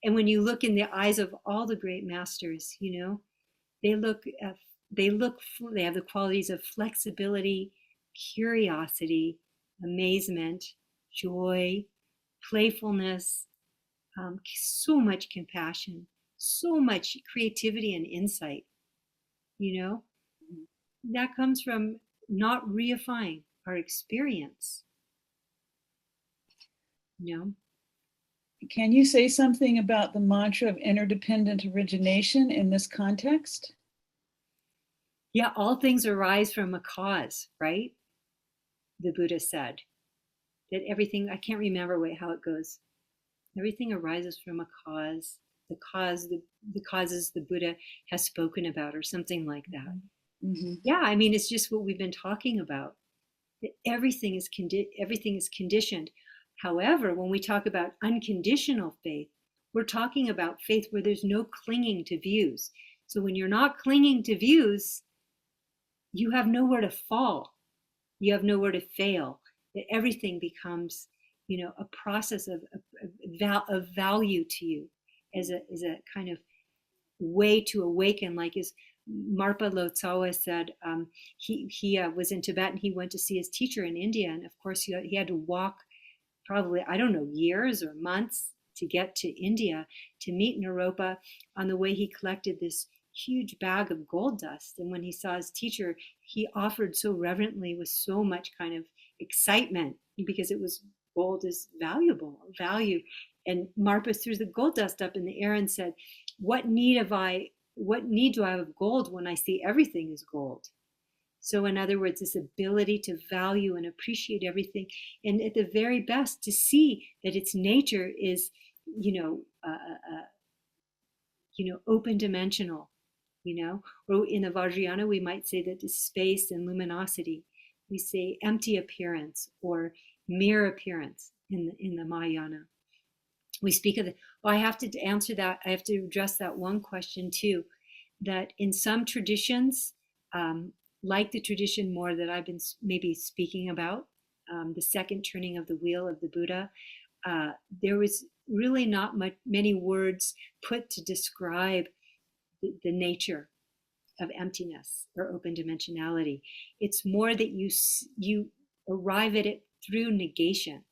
And when you look in the eyes of all the great masters, you know, they look, they have the qualities of flexibility, curiosity, amazement, joy, playfulness, so much compassion, so much creativity and insight, you know, that comes from not reifying our experience, you know. Can you say something about the mantra of interdependent origination in this context? Yeah, all things arise from a cause, right? The Buddha said that everything, I can't remember how it goes. Everything arises from a cause. The causes the Buddha has spoken about, or something like that. Mm-hmm. Yeah, I mean, it's just what we've been talking about. That everything is conditioned. However, when we talk about unconditional faith, we're talking about faith where there's no clinging to views. So when you're not clinging to views, you have nowhere to fall. You have nowhere to fail. That everything becomes, you know, a process of value to you as a kind of way to awaken. Like as Marpa Lotsawa said, he was in Tibet and he went to see his teacher in India, and of course he had to walk probably, I don't know, years or months to get to India to meet Naropa. On the way, he collected this huge bag of gold dust. And when he saw his teacher, he offered so reverently with so much kind of excitement because it was gold is valuable, value. And Marpa threw the gold dust up in the air and said, what need do I have of gold when I see everything is gold? So, in other words, this ability to value and appreciate everything, and at the very best, to see that its nature is, you know, open dimensional, you know, or in the Vajrayana, we might say that it's space and luminosity. We say empty appearance or mere appearance in the Mahayana. We speak of the, well, I have to answer that. I have to address that one question too, that in some traditions, like the tradition more that I've been maybe speaking about, the second turning of the wheel of the Buddha, there was really not many words put to describe the nature of emptiness or open dimensionality. It's more that you arrive at it through negation.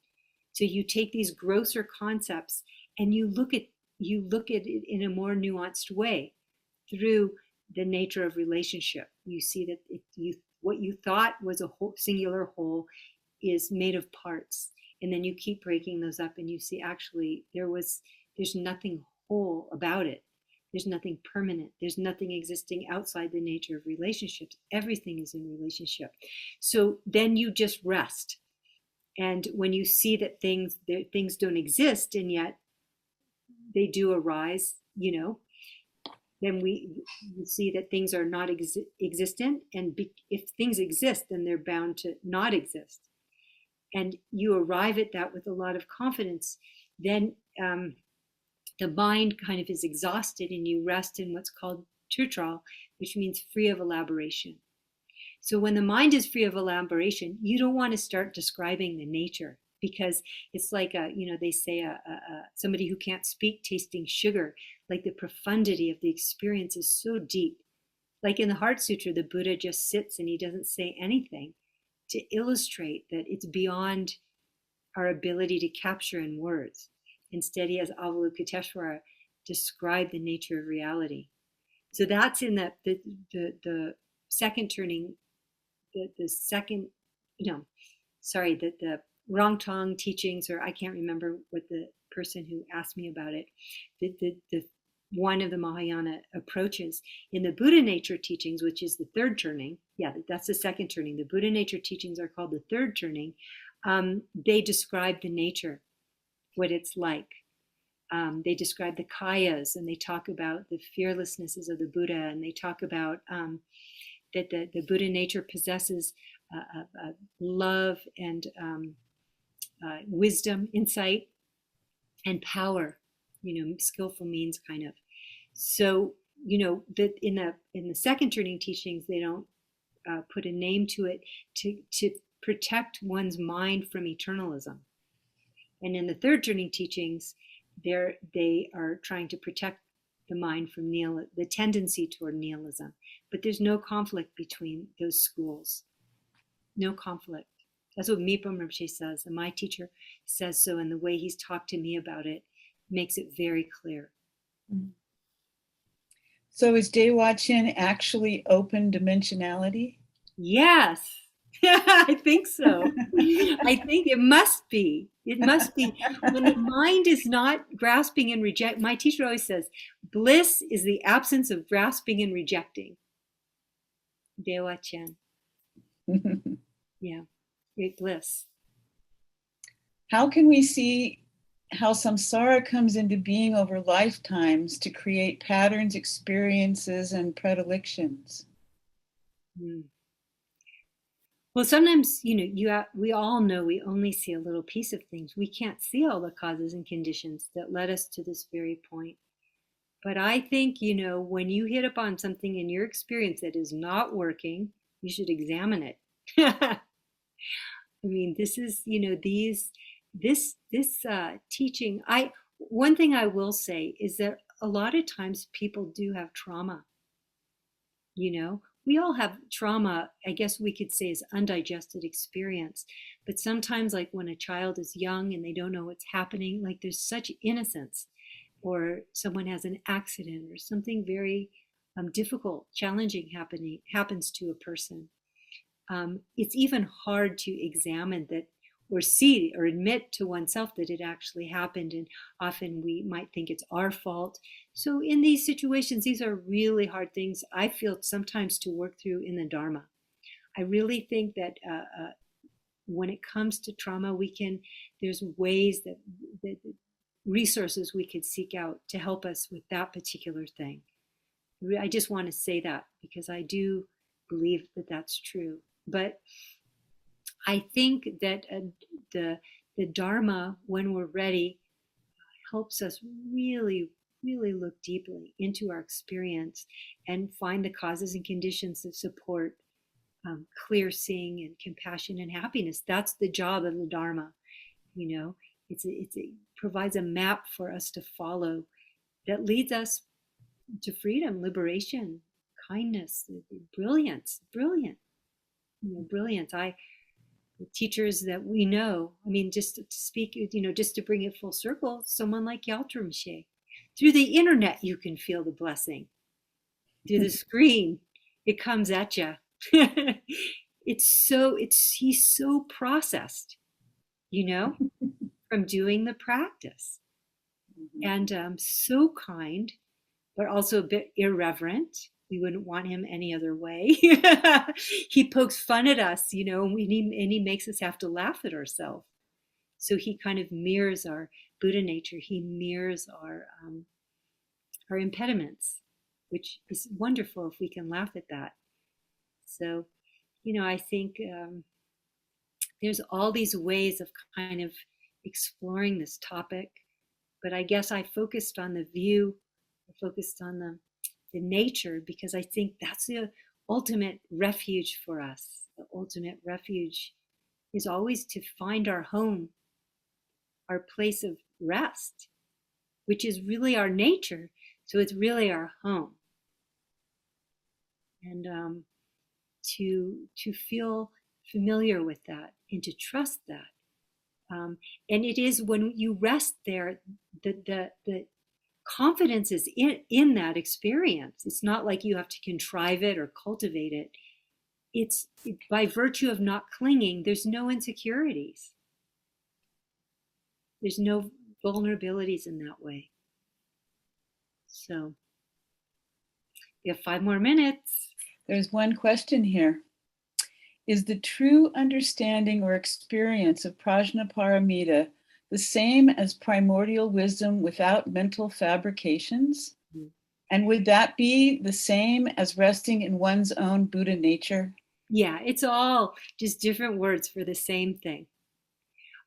So you take these grosser concepts and you look at it in a more nuanced way through the nature of relationship. You see that what you thought was a whole, singular whole is made of parts, and then you keep breaking those up and you see actually there's nothing whole about it. There's nothing permanent. There's nothing existing outside the nature of relationships. Everything is in relationship. So then you just rest. And when you see that things don't exist and yet they do arise, you know, then we see that things are not existent. And if things exist, then they're bound to not exist. And you arrive at that with a lot of confidence. Then the mind kind of is exhausted and you rest in what's called turtral, which means free of elaboration. So when the mind is free of elaboration, you don't want to start describing the nature, because it's like they say somebody who can't speak tasting sugar. Like the profundity of the experience is so deep. Like in the Heart Sutra, the Buddha just sits and he doesn't say anything to illustrate that it's beyond our ability to capture in words. Instead, he has Avalokiteshvara describe the nature of reality. So that's in the second turning, the second, the Rangtong teachings, or I can't remember what the person who asked me about it, the one of the Mahayana approaches in the Buddhanature teachings, which is the third turning. Yeah, that's the second turning. The Buddhanature teachings are called the third turning. They describe the nature, what it's like. They describe the kayas, and they talk about the fearlessnesses of the Buddha, and they talk about that the Buddha nature possesses love and wisdom, insight, and power, skillful means kind of. So, that in the second turning teachings, they don't put a name to it to protect one's mind from eternalism. And in the third turning teachings, they are trying to protect the mind from the tendency toward nihilism. But there's no conflict between those schools. No conflict. That's what Mipam Rinpoche says, and my teacher says so, and the way he's talked to me about it makes it very clear. So is Daewachin actually open dimensionality? Yes. I think so. I think it must be. It must be. When the mind is not grasping and reject, my teacher always says, bliss is the absence of grasping and rejecting. Daewachin. Yeah, great bliss. How can we see how samsara comes into being over lifetimes to create patterns, experiences, and predilections? Well, sometimes, we all know we only see a little piece of things. We can't see all the causes and conditions that led us to this very point. But I think, when you hit upon something in your experience that is not working, you should examine it. I mean, this is, this teaching. One thing I will say is that a lot of times people do have trauma. We all have trauma, I guess we could say, is undigested experience. But sometimes, like when a child is young and they don't know what's happening, like there's such innocence, or someone has an accident or something very difficult, challenging happens to a person. It's even hard to examine that, or see or admit to oneself that it actually happened. And often we might think it's our fault. So in these situations, these are really hard things, I feel, sometimes to work through in the Dharma. I really think that when it comes to trauma, there's ways that resources we could seek out to help us with that particular thing. I just want to say that because I do believe that that's true. But I think that the Dharma, when we're ready, helps us really, really look deeply into our experience and find the causes and conditions that support clear seeing and compassion and happiness. That's the job of the Dharma. It provides a map for us to follow that leads us to freedom, liberation, kindness, brilliance, brilliant. Brilliance. The teachers that we know, I mean, just to speak, just to bring it full circle, someone like Yaltrim Rinpoche. Through the internet, you can feel the blessing. Through the screen, it comes at you. He's so processed, from doing the practice. And so kind, but also a bit irreverent. We wouldn't want him any other way. He pokes fun at us, and he makes us have to laugh at ourselves. So he kind of mirrors our Buddhanature. He mirrors our impediments, which is wonderful if we can laugh at that. So, I think there's all these ways of kind of exploring this topic, but I guess I focused on the view, I focused on the nature, because I think that's the ultimate refuge for us. The ultimate refuge is always to find our home, our place of rest, which is really our nature. So it's really our home. And to feel familiar with that and to trust that. And it is when you rest there, the confidence is in that experience. It's not like you have to contrive it or cultivate it. It's by virtue of not clinging, there's no insecurities. There's no vulnerabilities in that way. So we have 5 more minutes. There's one question here. Is the true understanding or experience of Prajnaparamita the same as primordial wisdom without mental fabrications? Mm-hmm. And would that be the same as resting in one's own Buddha nature? Yeah, it's all just different words for the same thing.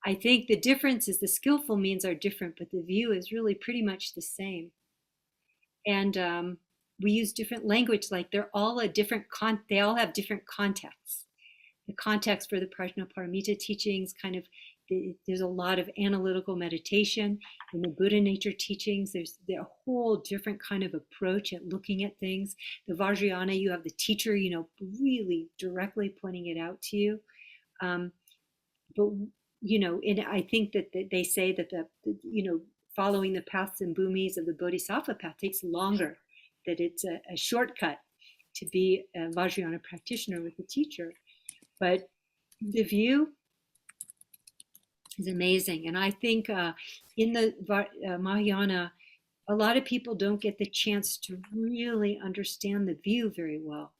I think the difference is the skillful means are different, but the view is really pretty much the same. And we use different language, like they're all a different they all have different contexts. The context for the Prajnaparamita teachings kind of, there's a lot of analytical meditation. In the Buddhanature teachings, there's a whole different kind of approach at looking at things. The Vajrayana, you have the teacher, really directly pointing it out to you. But and I think that they say that following the paths and bhumis of the Bodhisattva path takes longer, that it's a shortcut to be a Vajrayana practitioner with a teacher. But the view is amazing. And I think in the Mahayana, a lot of people don't get the chance to really understand the view very well,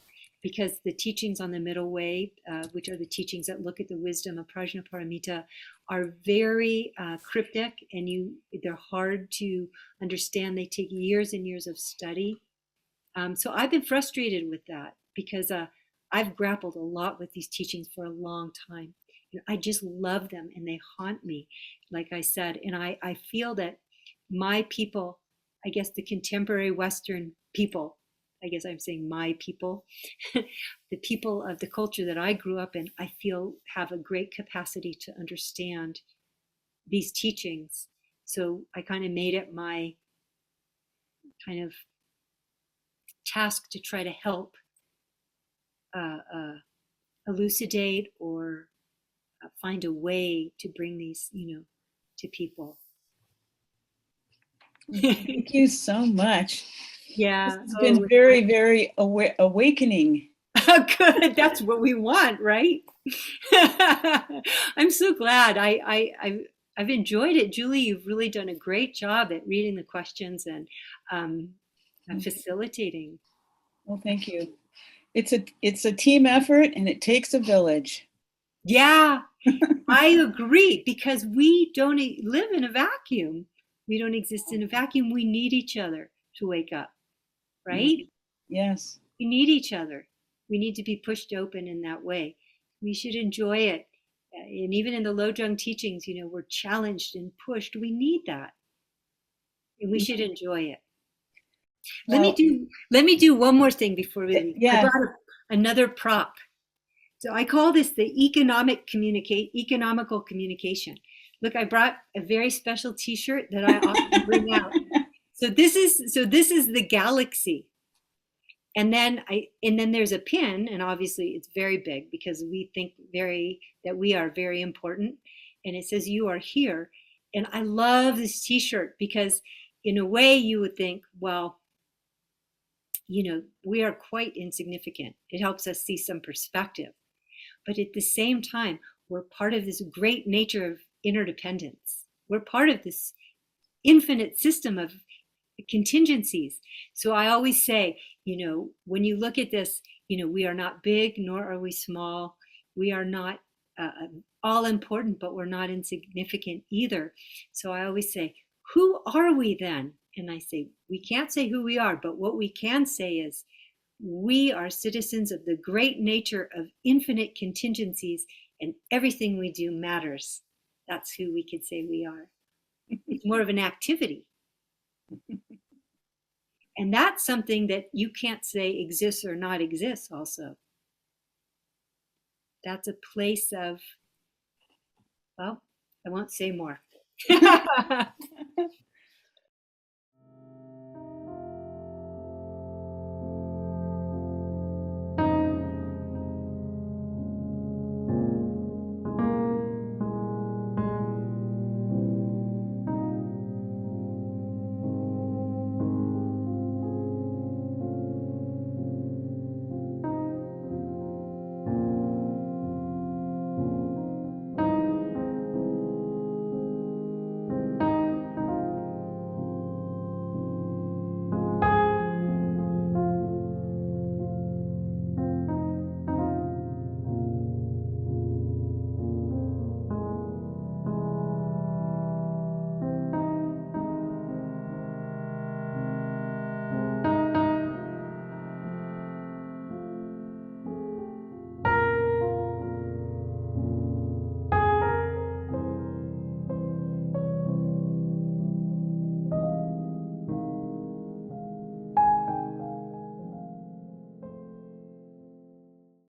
because the teachings on the middle way, which are the teachings that look at the wisdom of Prajnaparamita, are very cryptic, and they're hard to understand. They take years and years of study. So I've been frustrated with that, because I've grappled a lot with these teachings for a long time. I just love them, and they haunt me, like I said. And I feel that my people, I guess the contemporary Western people, I guess I'm saying my people, the people of the culture that I grew up in, I feel have a great capacity to understand these teachings. So I kind of made it my kind of task to try to help elucidate or find a way to bring these, to people. Thank you so much. Yeah. It's been very, very awakening. Good. That's what we want, right? I'm so glad. I've enjoyed it. Julie, you've really done a great job at reading the questions and facilitating. Well, thank you. It's a team effort, and it takes a village. Yeah, I agree, because we don't live in a vacuum. We don't exist in a vacuum. We need each other to wake up, right? Yes. We need each other. We need to be pushed open in that way. We should enjoy it. And even in the Lojong teachings, we're challenged and pushed. We need that. And we should enjoy it. Let me do one more thing before we leave. Yeah. I brought another prop. So I call this the economical communication. Look, I brought a very special T-shirt that I often bring out. So this is the galaxy. And then there's a pin, and obviously it's very big, because we think that we are very important. And it says, "You are here." And I love this T-shirt, because in a way you would think, well, we are quite insignificant. It helps us see some perspective. But at the same time, we're part of this great nature of interdependence. We're part of this infinite system of contingencies. So I always say, when you look at this, we are not big, nor are we small. We are not all important, but we're not insignificant either. So I always say, who are we then? And I say, we can't say who we are, but what we can say is, we are citizens of the great nature of infinite contingencies, and everything we do matters. That's who we could say we are. It's more of an activity. And that's something that you can't say exists or not exists also. That's a place of, well, I won't say more.